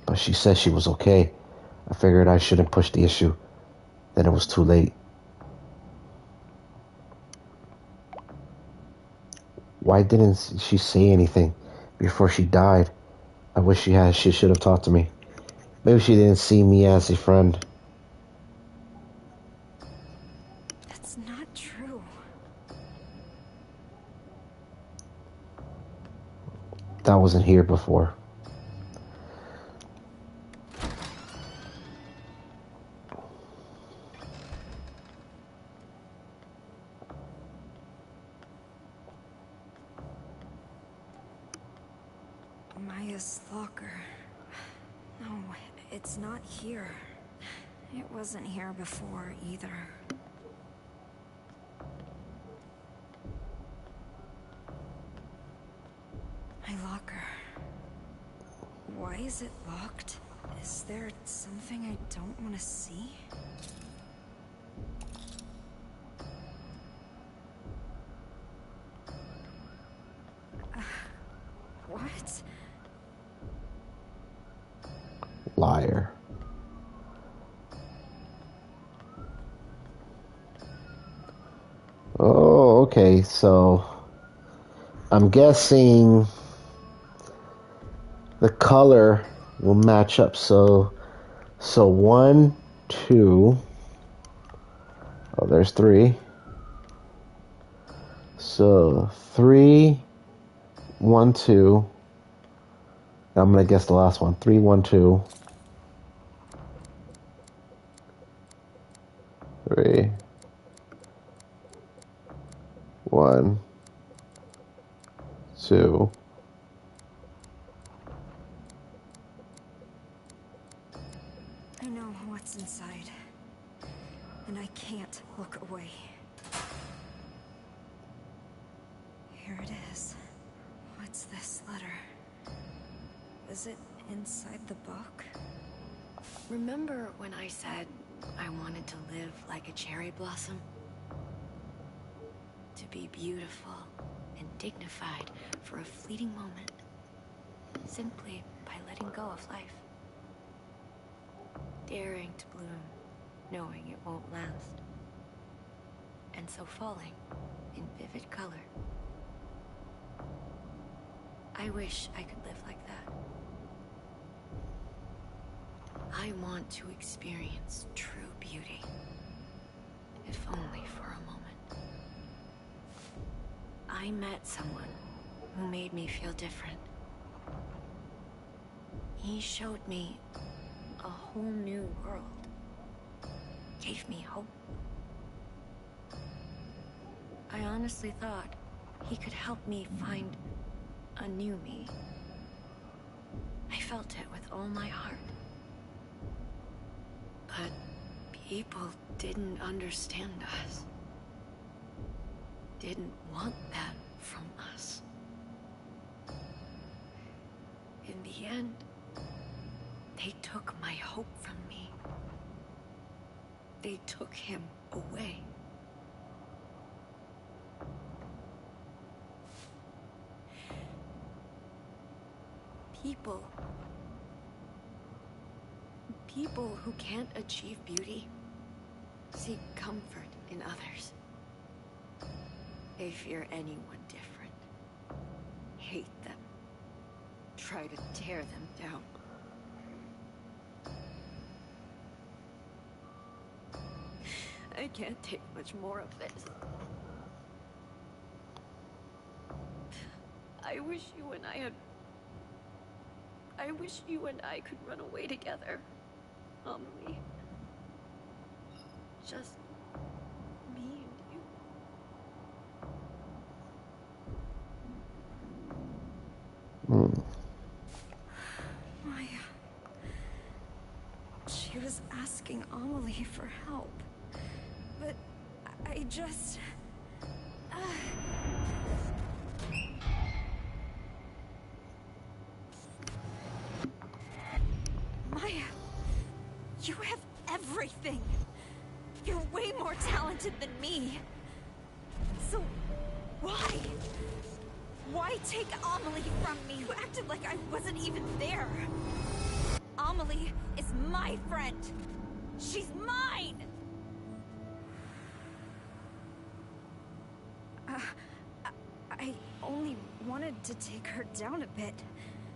But she said she was okay. I figured I shouldn't push the issue. Then it was too late." "Why didn't she say anything before she died? I wish she should have talked to me. Maybe she didn't see me as a friend." That's not true. That wasn't here before. Maya's locker. No, it's not here. It wasn't here before either. My locker. Why is it locked? Is there something I don't want to see? What? Liar. Oh, okay, so I'm guessing the color will match up. So 1, 2. Oh, there's 3. So 3, 1, 2. I'm gonna guess the last one. 3, 1, 2. 3, 1, 2. I know what's inside, and I can't look away. Here it is. What's this letter? Is it inside the book? Remember when I said I wanted to live like a cherry blossom? To be beautiful and dignified for a fleeting moment, simply by letting go of life. Daring to bloom, knowing it won't last. And so falling in vivid color. I wish I could live like that. I want to experience true beauty, if only for a moment. I met someone who made me feel different. He showed me a whole new world, gave me hope. I honestly thought he could help me find a new me. I felt it with all my heart. But people didn't understand us. Didn't want that from us. In the end, they took my hope from me. They took him away. People who can't achieve beauty seek comfort in others. They fear anyone different, hate them, try to tear them down. I can't take much more of this. I wish you and I could run away together. Amelie. Just me and you. Maya. She was asking Amelie for help. But I just... Maya, you have everything. You're way more talented than me. So, why? Why take Amelie from me? You acted like I wasn't even there. Amelie is my friend. She's mine! I only wanted to take her down a bit.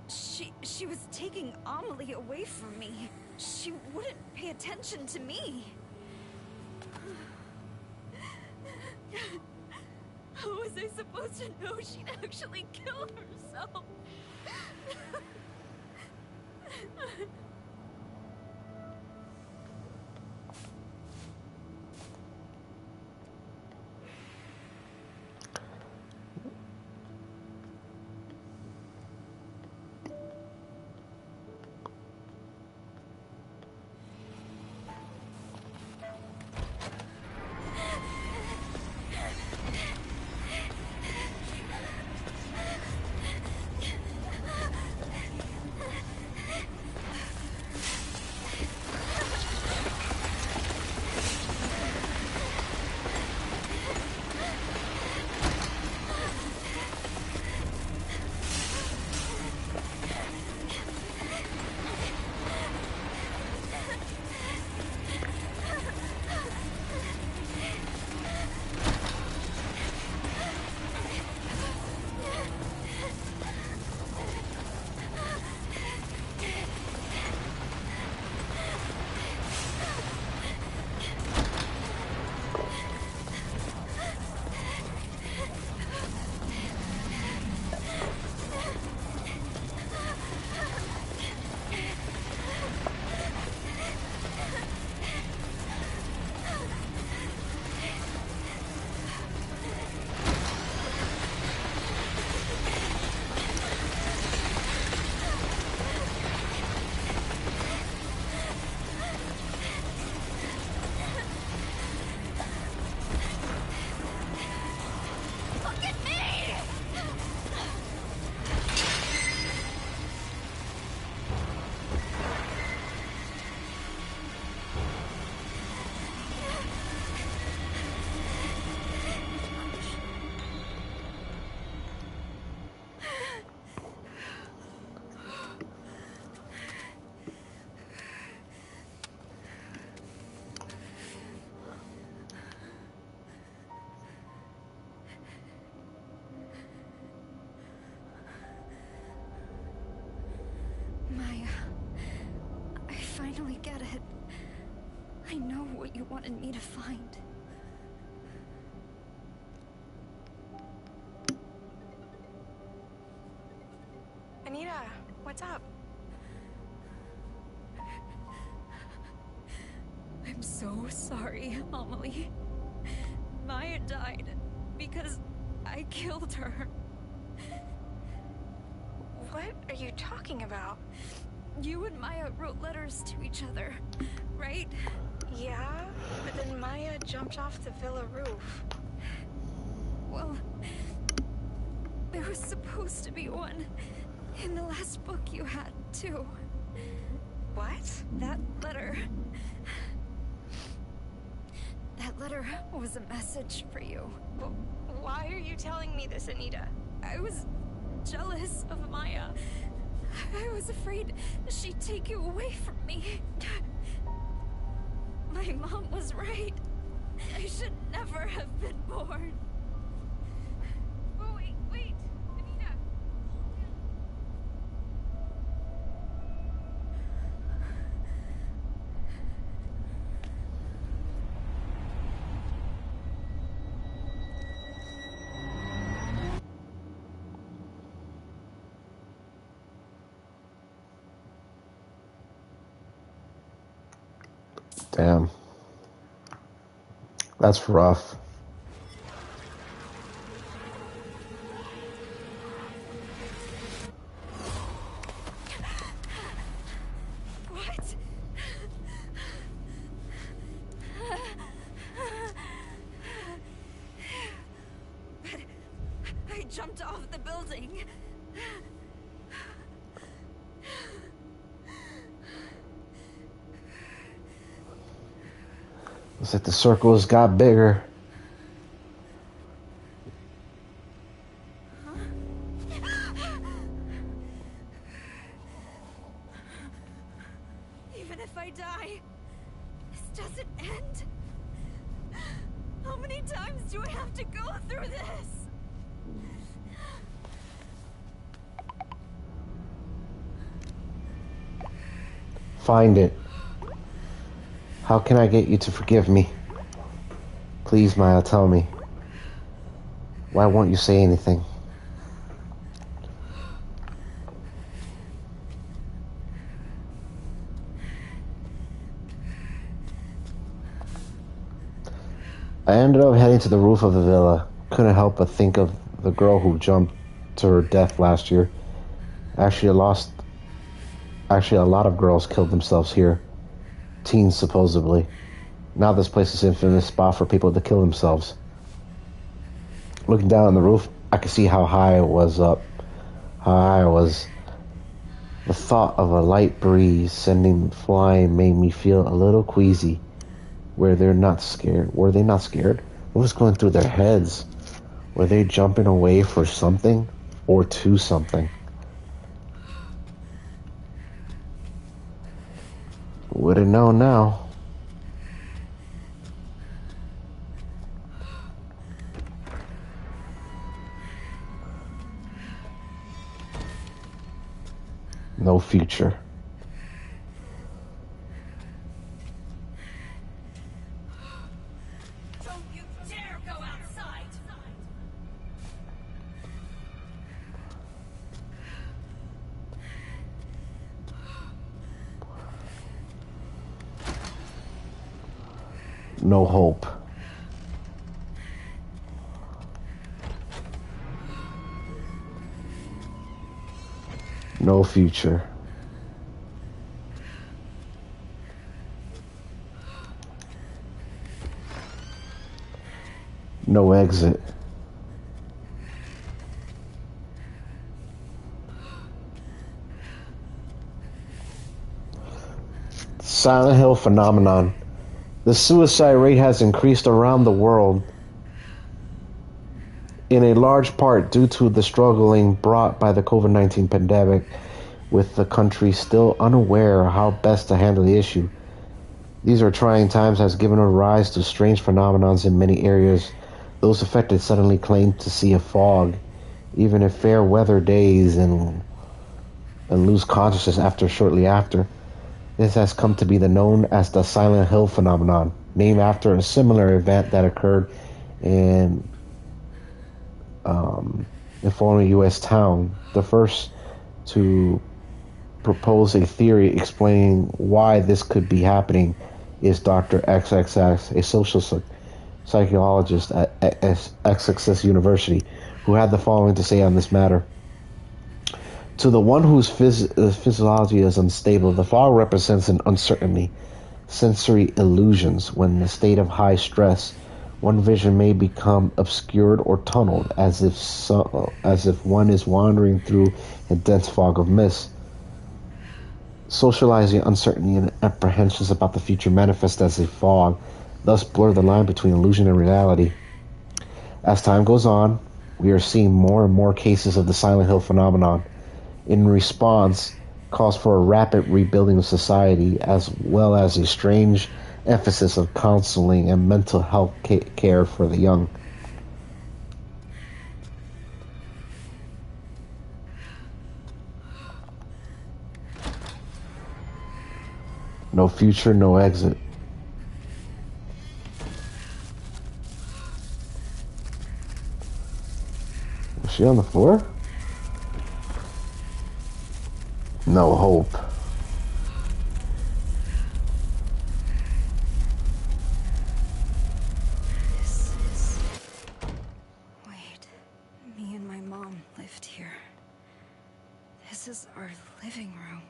She was taking Amelie away from me. She wouldn't pay attention to me. How was I supposed to know she'd actually kill herself? I know what you wanted me to find. Anita, what's up? I'm so sorry, Amelie. Maya died because I killed her. What are you talking about? You and Maya wrote letters to each other, right? Yeah, but then Maya jumped off the villa roof. Well, there was supposed to be one in the last book you had, too. What? That letter was a message for you. Why are you telling me this, Anita? I was jealous of Maya. I was afraid she'd take you away from me. My mom was right. I should never have been born. Oh, wait, Anita. Damn. That's rough. What? But I jumped off the building. Looks like the circles got bigger. Even if I die, this doesn't end. How many times do I have to go through this? Find it. How can I get you to forgive me? Please, Maya, tell me. Why won't you say anything? I ended up heading to the roof of the villa. Couldn't help but think of the girl who jumped to her death last year. Actually, a lot of girls killed themselves here. Teens, supposedly. Now this place is an infamous spot for people to kill themselves. Looking down on the roof, I could see how high it was up. How high it was. The thought of a light breeze sending flying made me feel a little queasy. Were they not scared? What was going through their heads? Were they jumping away for something or to something? Wouldn't know now. No future. Don't you dare go outside! No hope. No future. No exit. Silent Hill phenomenon. The suicide rate has increased around the world, in a large part due to the struggling brought by the COVID-19 pandemic, with the country still unaware how best to handle the issue. These are trying times has given a rise to strange phenomenons in many areas. Those affected suddenly claim to see a fog, even in fair weather days, and lose consciousness shortly after. This has come to be known as the Silent Hill phenomenon, named after a similar event that occurred in a former U.S. town. The first to propose a theory explaining why this could be happening is Dr. XXX, a social psychologist at XXX University, who had the following to say on this matter. To the one whose physiology is unstable, the fog represents an uncertainty, sensory illusions. When in a state of high stress, one vision may become obscured or tunneled, as if one is wandering through a dense fog of mist. Socializing uncertainty and apprehensions about the future manifest as a fog, thus blur the line between illusion and reality. As time goes on, we are seeing more and more cases of the Silent Hill phenomenon. In response, calls for a rapid rebuilding of society, as well as a strange emphasis of counseling and mental health care for the young. No future, no exit. Was she on the floor? No hope. This is... Wait, me and my mom lived here. This is our living room.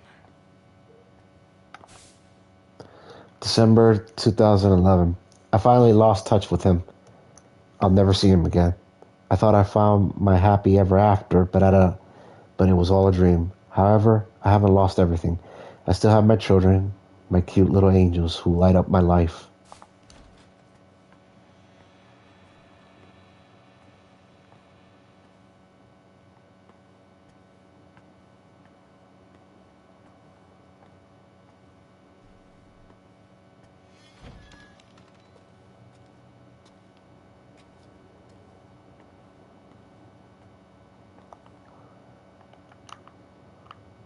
December 2011. I finally lost touch with him. I'll never see him again. I thought I found my happy ever after, but it was all a dream. However, I haven't lost everything. I still have my children, my cute little angels who light up my life.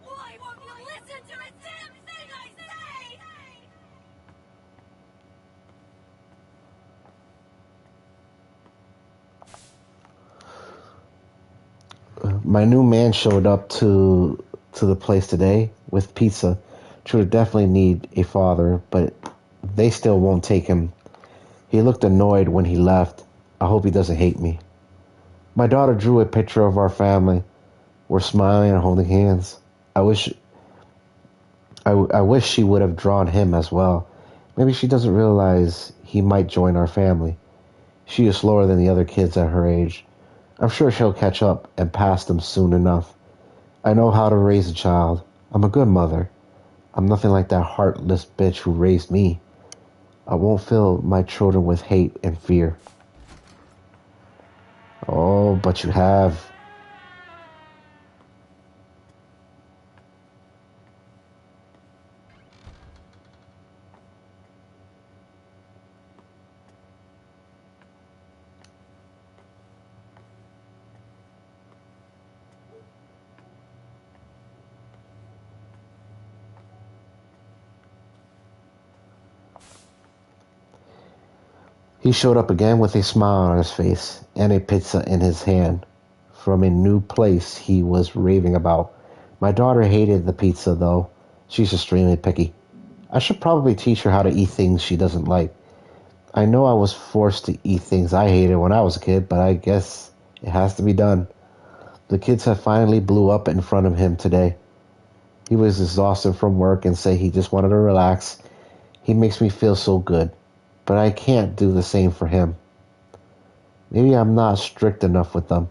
Why won't you listen to a damn thing I say? My new man showed up to the place today with pizza. True, definitely need a father, but they still won't take him. He looked annoyed when he left. I hope he doesn't hate me. My daughter drew a picture of our family. We're smiling and holding hands. I wish she would have drawn him as well. Maybe she doesn't realize he might join our family. She is slower than the other kids at her age. I'm sure she'll catch up and pass them soon enough. I know how to raise a child. I'm a good mother. I'm nothing like that heartless bitch who raised me. I won't fill my children with hate and fear. Oh, but you have. He showed up again with a smile on his face and a pizza in his hand from a new place he was raving about. My daughter hated the pizza, though. She's extremely picky. I should probably teach her how to eat things she doesn't like. I know I was forced to eat things I hated when I was a kid, but I guess it has to be done. The kids had finally blew up in front of him today. He was exhausted from work and said he just wanted to relax. He makes me feel so good, but I can't do the same for him. Maybe I'm not strict enough with them.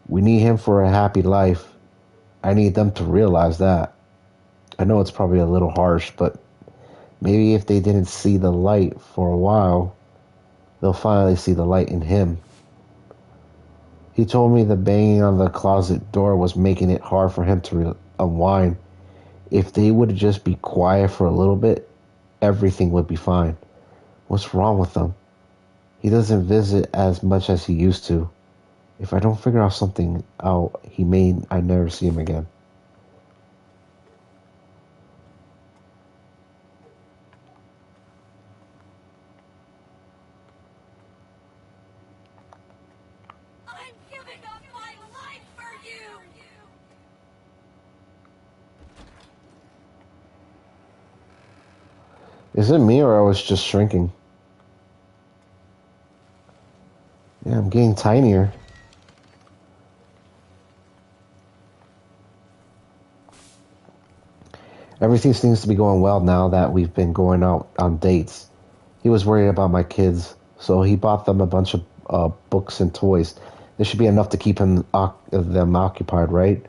We need him for a happy life. I need them to realize that. I know it's probably a little harsh, but maybe if they didn't see the light for a while, they'll finally see the light in him. He told me the banging on the closet door was making it hard for him to unwind. If they would just be quiet for a little bit, everything would be fine. What's wrong with them? He doesn't visit as much as he used to. If I don't figure something out, I never see him again. Is it me or I was just shrinking? Yeah, I'm getting tinier. Everything seems to be going well now that we've been going out on dates. He was worried about my kids, so he bought them a bunch of books and toys. There should be enough to keep them occupied, right?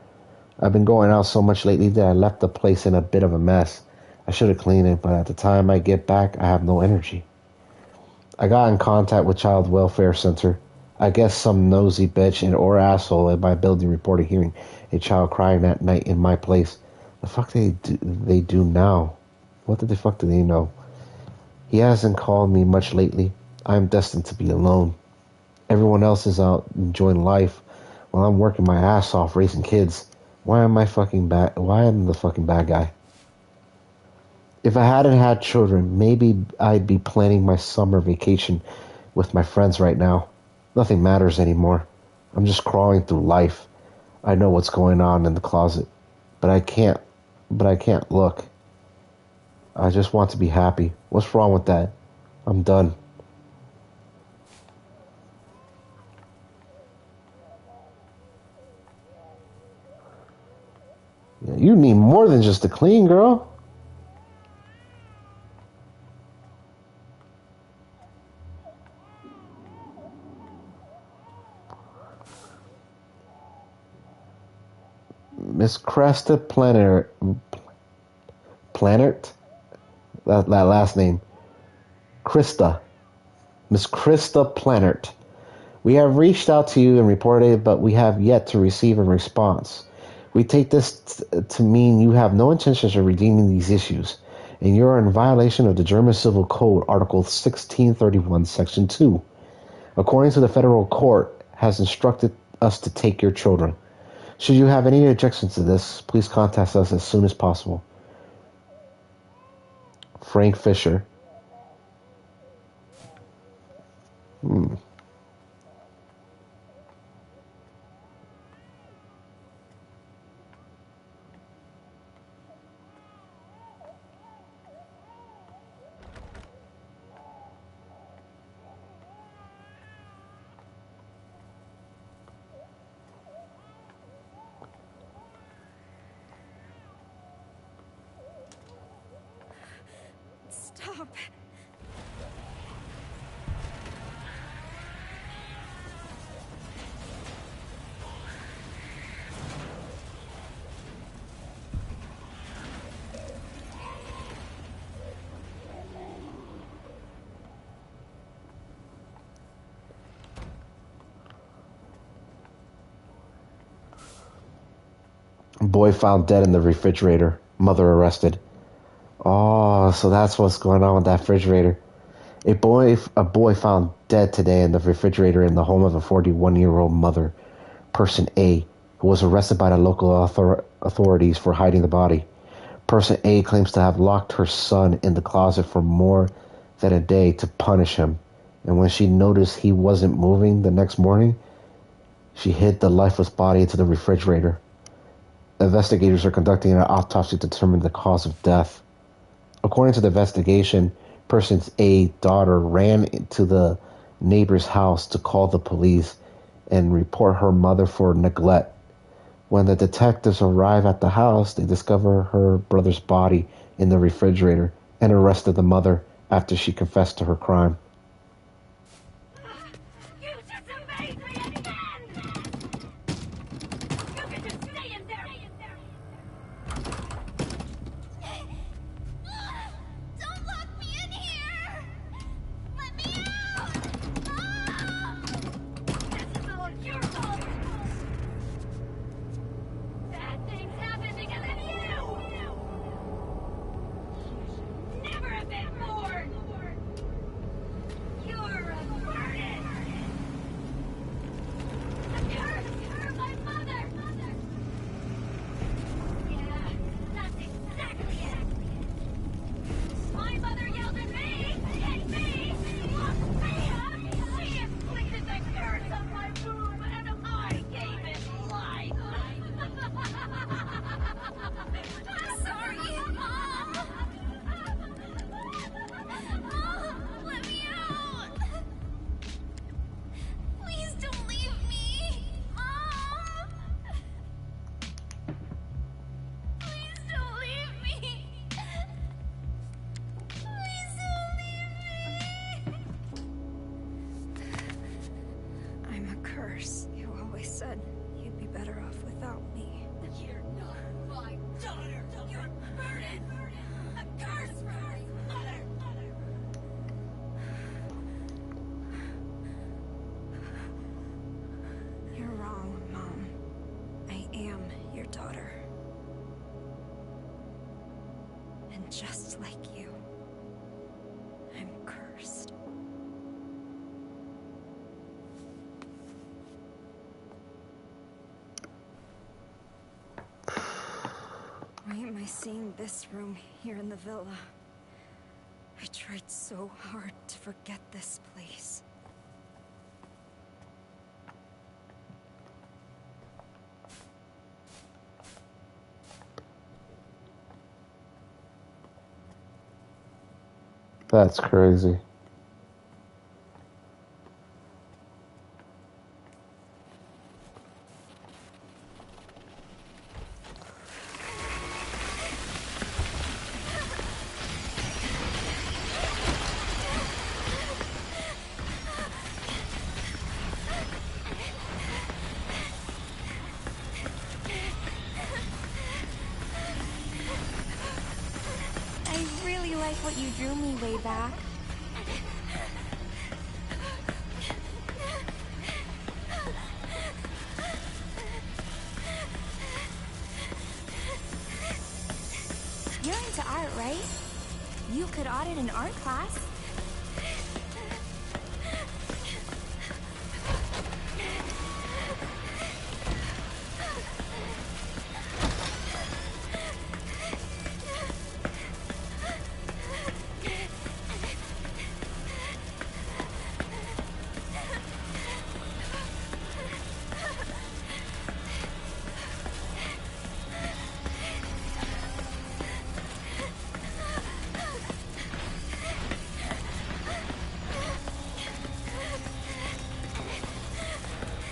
I've been going out so much lately that I left the place in a bit of a mess. I should have cleaned it, but at the time I get back, I have no energy. I got in contact with Child Welfare Center. I guess some nosy bitch or asshole in my building reported hearing a child crying that night in my place. The fuck they do now? What the fuck do they know? He hasn't called me much lately. I am destined to be alone. Everyone else is out enjoying life while I'm working my ass off raising kids. Why am I fucking bad? Why am I the fucking bad guy? If I hadn't had children, maybe I'd be planning my summer vacation with my friends right now. Nothing matters anymore. I'm just crawling through life. I know what's going on in the closet, but I can't look. I just want to be happy. What's wrong with that? I'm done. Yeah, you need more than just a clean, girl. Miss Cresta Planert? That last name. Krista. Miss Krista Planert. We have reached out to you and reported, but we have yet to receive a response. We take this to mean you have no intentions of redeeming these issues, and you are in violation of the German Civil Code, Article 1631, Section 2. According to the federal court, has instructed us to take your children. Should you have any objections to this, please contact us as soon as possible. Frank Fisher. Stop. Boy found dead in the refrigerator. Mother arrested. Oh, so that's what's going on with that refrigerator. A boy found dead today in the refrigerator in the home of a 41-year-old mother, Person A, who was arrested by the local authorities for hiding the body. Person A claims to have locked her son in the closet for more than a day to punish him, and when she noticed he wasn't moving the next morning, she hid the lifeless body into the refrigerator. Investigators are conducting an autopsy to determine the cause of death. According to the investigation, Person A's daughter ran into the neighbor's house to call the police and report her mother for neglect. When the detectives arrive at the house, they discover her brother's body in the refrigerator and arrested the mother after she confessed to her crime. You disobeyed me again! You can just stay in there! Don't lock me in here! Let me out! This is all your fault! Bad things happen because of you! You should never have been born! daughter. And just like you, I'm cursed. Why am I seeing this room here in the villa? I tried so hard to forget this place. That's crazy. I really like what you drew me way back. You're into art, right? You could audit an art class.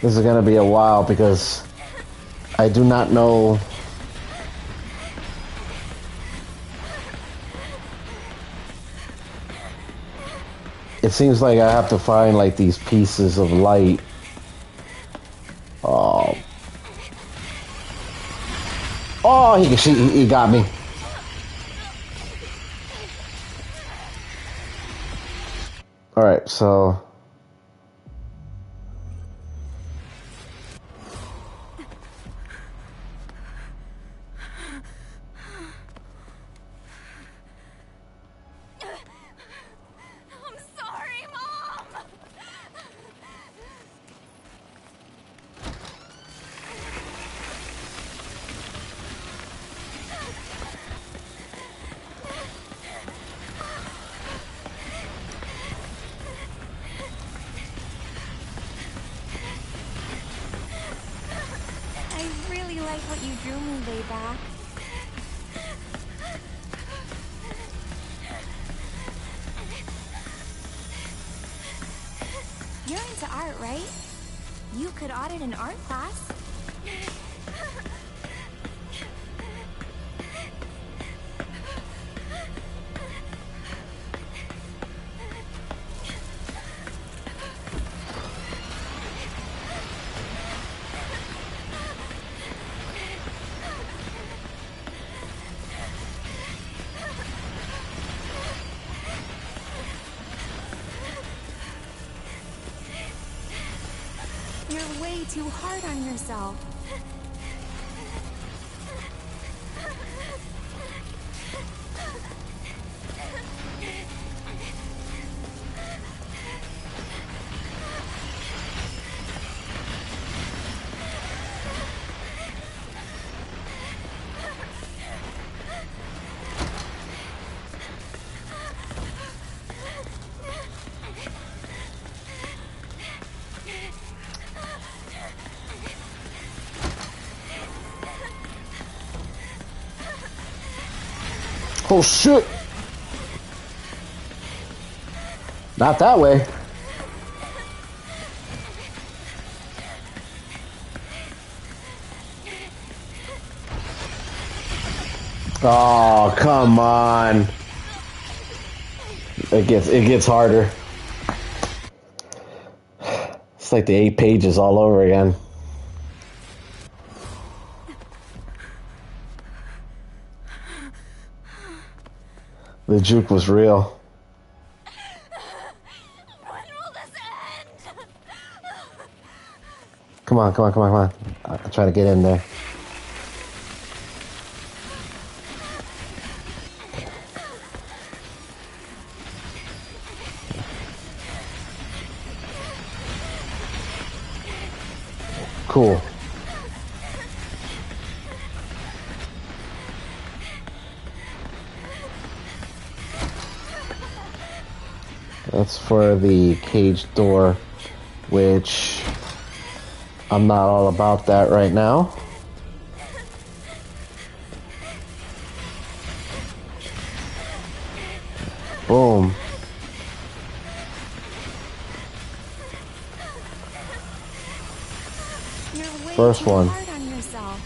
This is gonna be a while because I do not know. It seems like I have to find like these pieces of light. Oh, oh, he got me. All right, so. I'm sorry, Mom! I really like what you drew me way back. You're into art, right? You could audit an art class. You're way too hard on yourself. Oh shit! Not that way. Oh, come on. It gets harder. It's like the 8 pages all over again. The juke was real. When will this end? Come on. I'll try to get in there. cool. That's for the cage door, which I'm not all about that right now. Boom. You're way First too one. hard on yourself.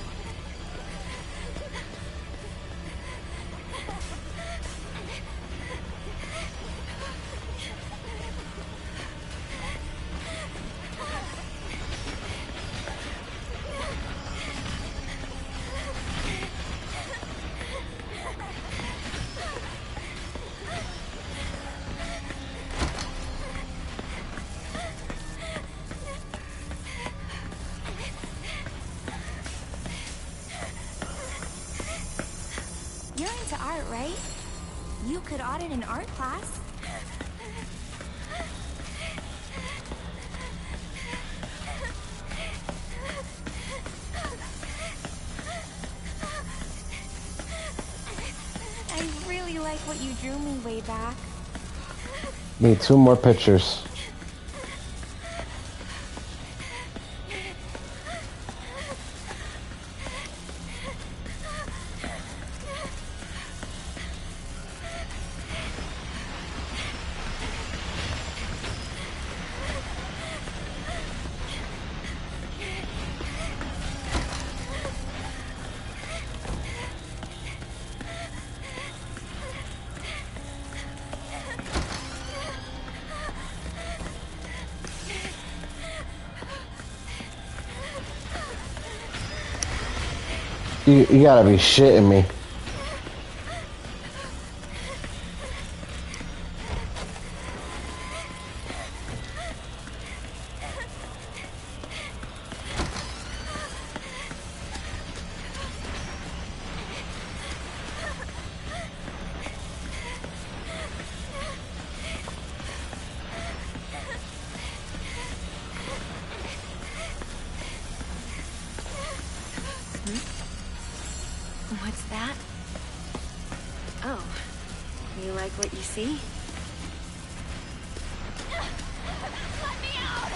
You're into art, right? You could audit an art class. I really like what you drew me way back. Need 2 more pictures. You gotta be shitting me. What's that? Oh, you like what you see? Let me out!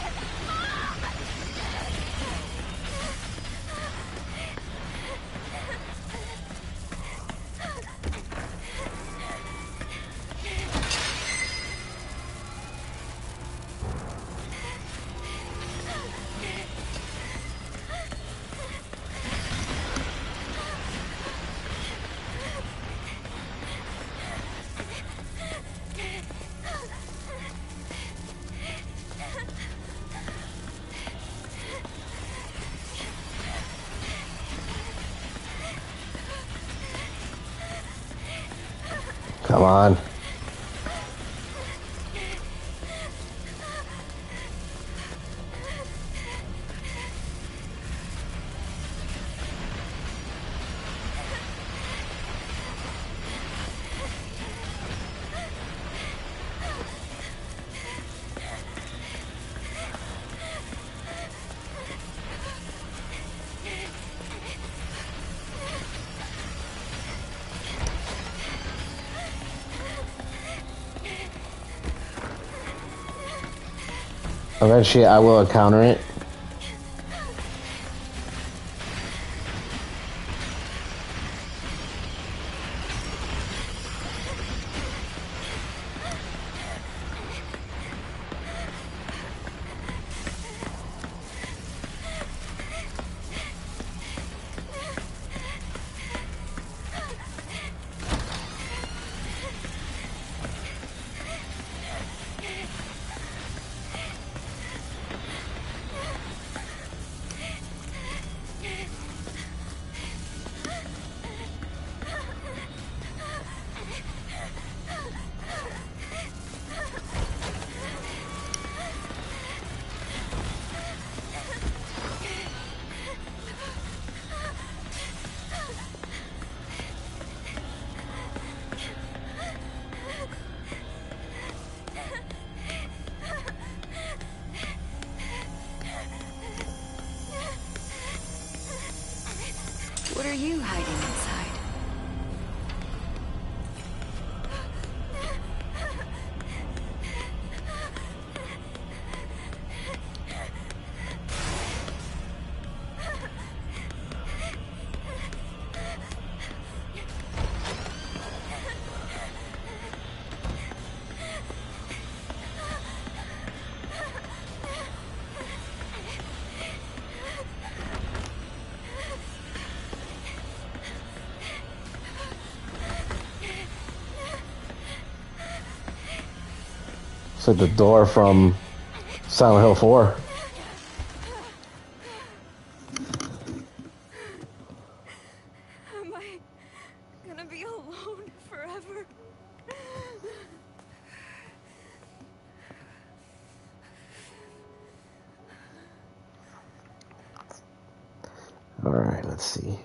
Come on. Eventually, I will encounter it. are you hiding inside? It's like the door from Silent Hill 4. Am I gonna be alone forever? Alright, let's see.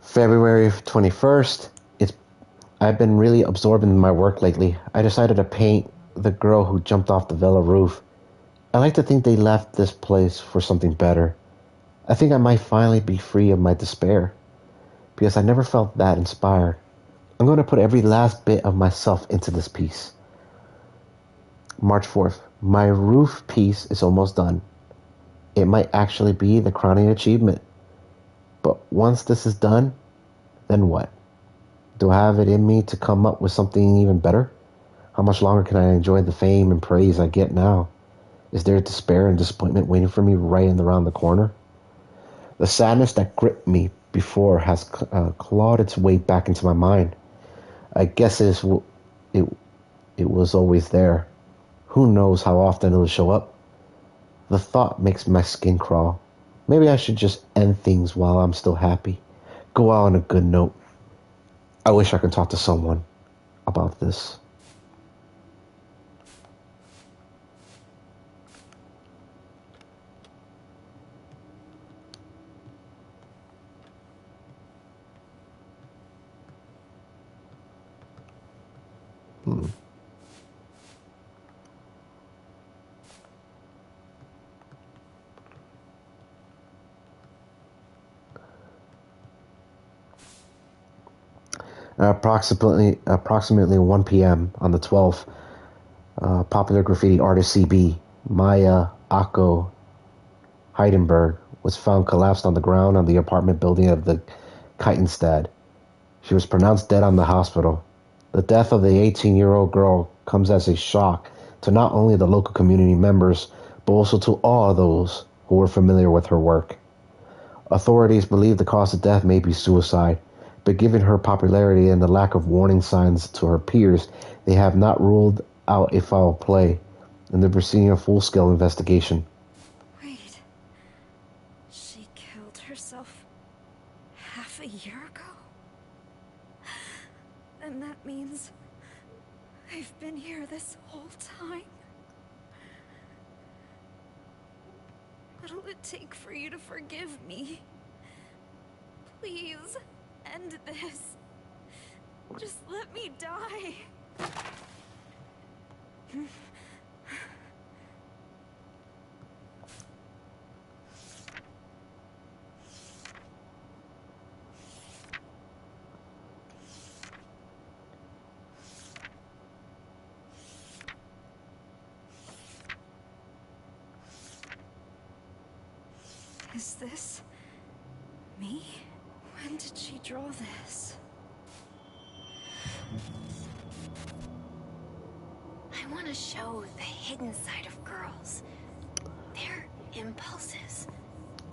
February 21st. I've been really absorbed in my work lately. I decided to paint the girl who jumped off the villa roof. I like to think they left this place for something better. I think I might finally be free of my despair, because I never felt that inspired. I'm going to put every last bit of myself into this piece. March 4th. My roof piece is almost done. It might actually be the crowning achievement. But once this is done, then what? Do I have it in me to come up with something even better? How much longer can I enjoy the fame and praise I get now? Is there despair and disappointment waiting for me right around the corner? The sadness that gripped me before has clawed its way back into my mind. I guess it was always there. Who knows how often it'll show up? The thought makes my skin crawl. Maybe I should just end things while I'm still happy. Go out on a good note. I wish I could talk to someone about this. Approximately 1 p.m. on the 12th, popular graffiti artist CB Maya Akko Heidenberg was found collapsed on the ground on the apartment building of the Kitenstad. She was pronounced dead on the hospital. The death of the 18-year-old girl comes as a shock to not only the local community members, but also to all those who were familiar with her work. Authorities believe the cause of death may be suicide, but given her popularity and the lack of warning signs to her peers, they have not ruled out a foul play, and they're proceeding a full-scale investigation. Wait. She killed herself half a year ago? And that means I've been here this whole time? What'll it take for you to forgive me? Please, end this. Just let me die. Is this me? When did she draw this? I want to show the hidden side of girls. Their impulses,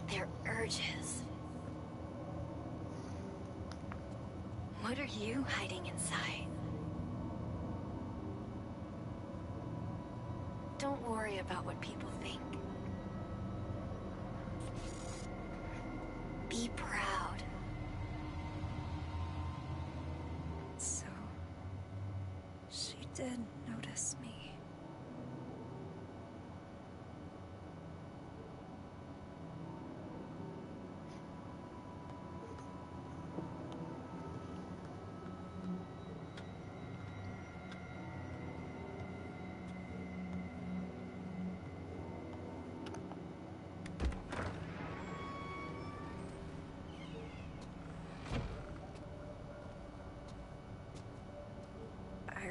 their urges. What are you hiding inside? Don't worry about what people think. Be proud. So, she did notice me.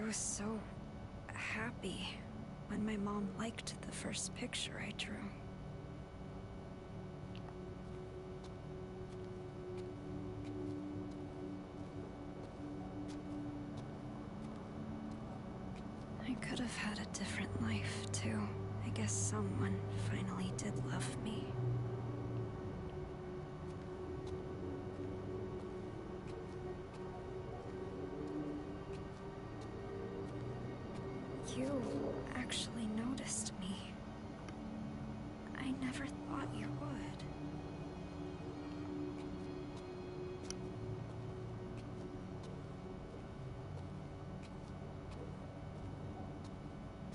was so happy when my mom liked the first picture I drew. I could have had a different life, too. I guess someone finally did love me. You actually noticed me. I never thought you would.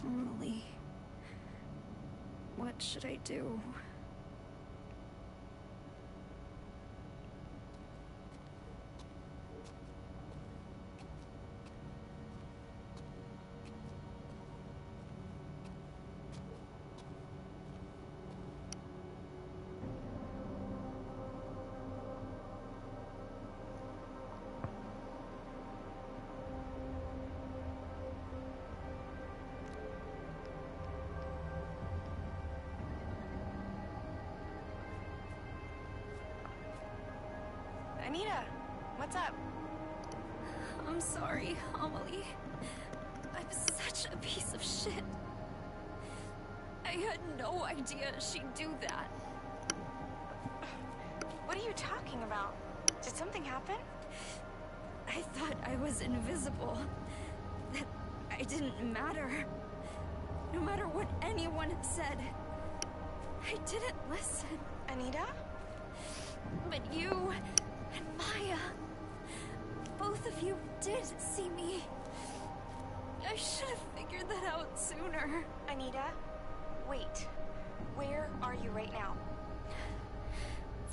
Emily, what should I do? Anita, what's up? I'm sorry, Amelie. I'm such a piece of shit. I had no idea she'd do that. What are you talking about? Did something happen? I thought I was invisible. That I didn't matter. No matter what anyone said. I didn't listen. Anita? But you and Maya, both of you did see me. I should have figured that out sooner. Anita, wait. Where are you right now?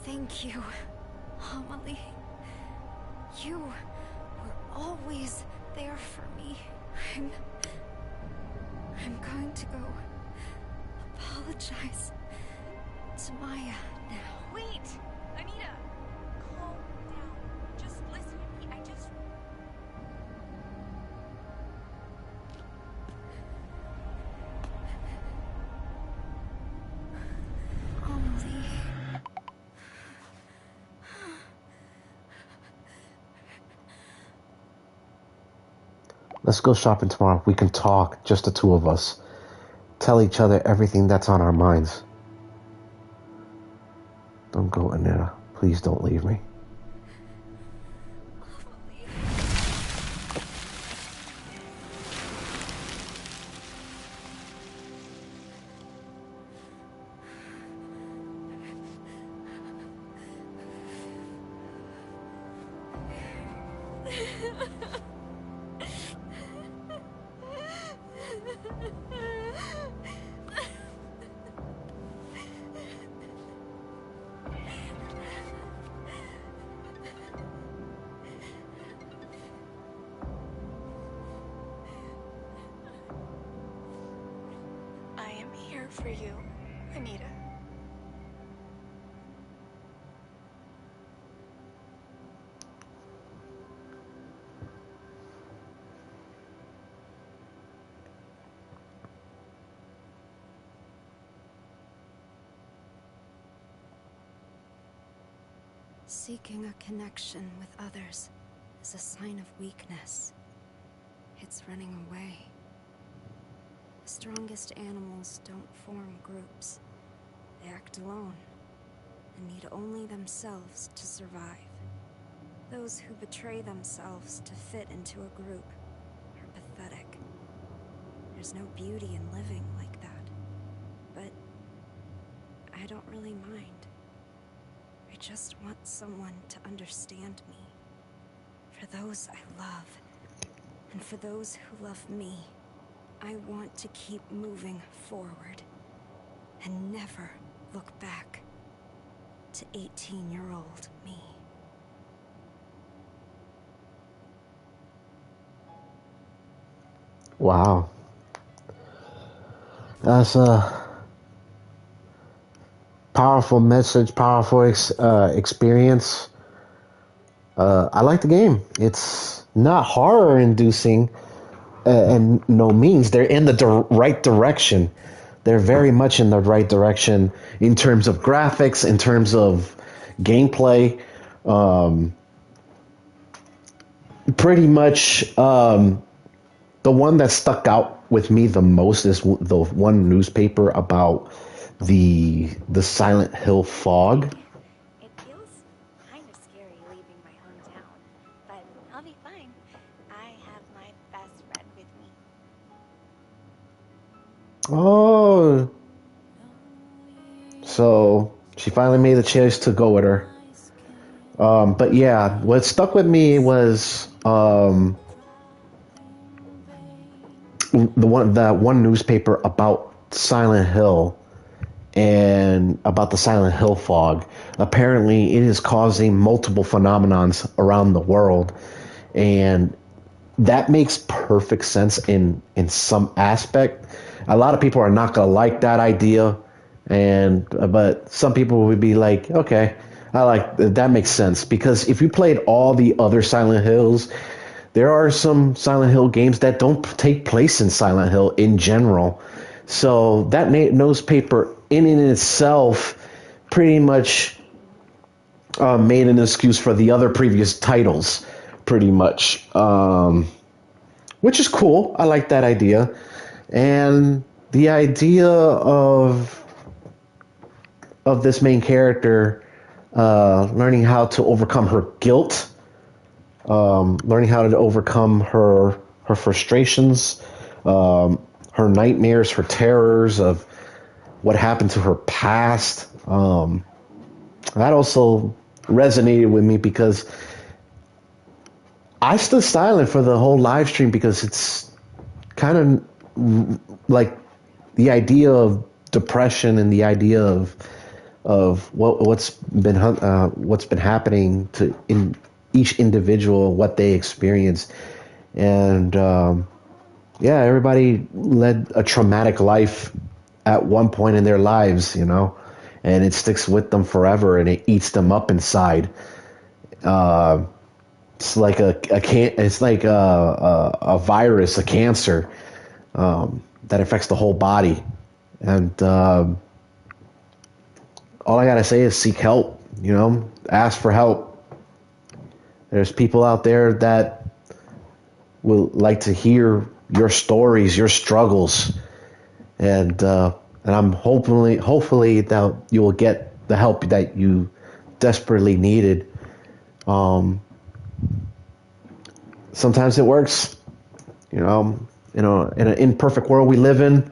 Thank you, Amelie. You were always there for me. I'm going to go apologize to Maya now. Wait! Anita! Calm down. Just listen to me. Amelie. Let's go shopping tomorrow. We can talk, just the two of us. Tell each other everything that's on our minds. Don't go, Anita. Please don't leave me. I am here for you, Anita. Seeking a connection with others is a sign of weakness. It's running away. The strongest animals don't form groups. They act alone and need only themselves to survive. Those who betray themselves to fit into a group are pathetic. There's no beauty in living like that. But I don't really mind. I just want someone to understand me. For those I love, and for those who love me, I want to keep moving forward and never look back to 18-year-old me. Wow. That's a powerful message, powerful experience. I like the game. It's not horror-inducing, and no means. They're in the right direction. They're very much in the right direction in terms of graphics, in terms of gameplay. Pretty much, the one that stuck out with me the most is the one newspaper about the Silent Hill fog. It feels kind of scary leaving my hometown, but I'll be fine. I have my best friend with me. Oh, so she finally made the choice to go with her. But yeah, what stuck with me was that one newspaper about Silent Hill and about the Silent Hill fog. Apparently, it is causing multiple phenomenons around the world, and that makes perfect sense in some aspect. A lot of people are not going to like that idea, and but some people would be like, okay, I like that, makes sense, because if you played all the other Silent Hills, there are some Silent Hill games that don't take place in Silent Hill in general. So that newspaper in and itself pretty much made an excuse for the other previous titles, pretty much, which is cool. I like that idea. And the idea of this main character learning how to overcome her guilt, learning how to overcome her frustrations, her nightmares, her terrors of what happened to her past. That also resonated with me because I stood silent for the whole live stream because it's kind of like the idea of depression and the idea of what's been happening to in each individual, what they experience, and yeah, everybody led a traumatic life at one point in their lives, and it sticks with them forever and it eats them up inside. It's like a virus, a cancer that affects the whole body, and all I gotta say is seek help. Ask for help. There's people out there that will like to hear your stories, your struggles, and I'm hopefully that you will get the help that you desperately needed. Sometimes it works, in an imperfect world we live in.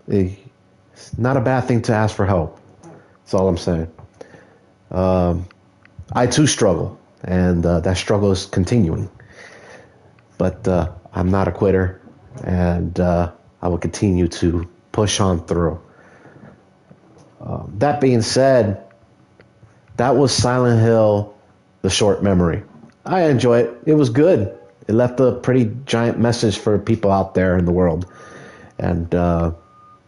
It's not a bad thing to ask for help. That's all I'm saying. I too struggle, and that struggle is continuing. But I'm not a quitter, and I will continue to push on through. That being said, that was Silent Hill, The Short Memory. I enjoy it. It was good. It left a pretty giant message for people out there in the world. And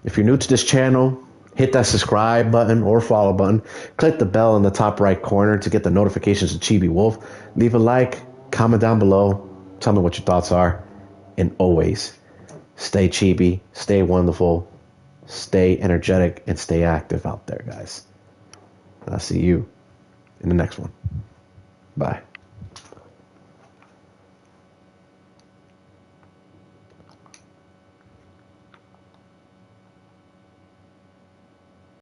if you're new to this channel, hit that subscribe button or follow button. Click the bell in the top right corner to get the notifications of Chibi Wolf. Leave a like, comment down below. Tell me what your thoughts are. And always, stay chibi, stay wonderful, stay energetic, and stay active out there, guys. I'll see you in the next one. Bye.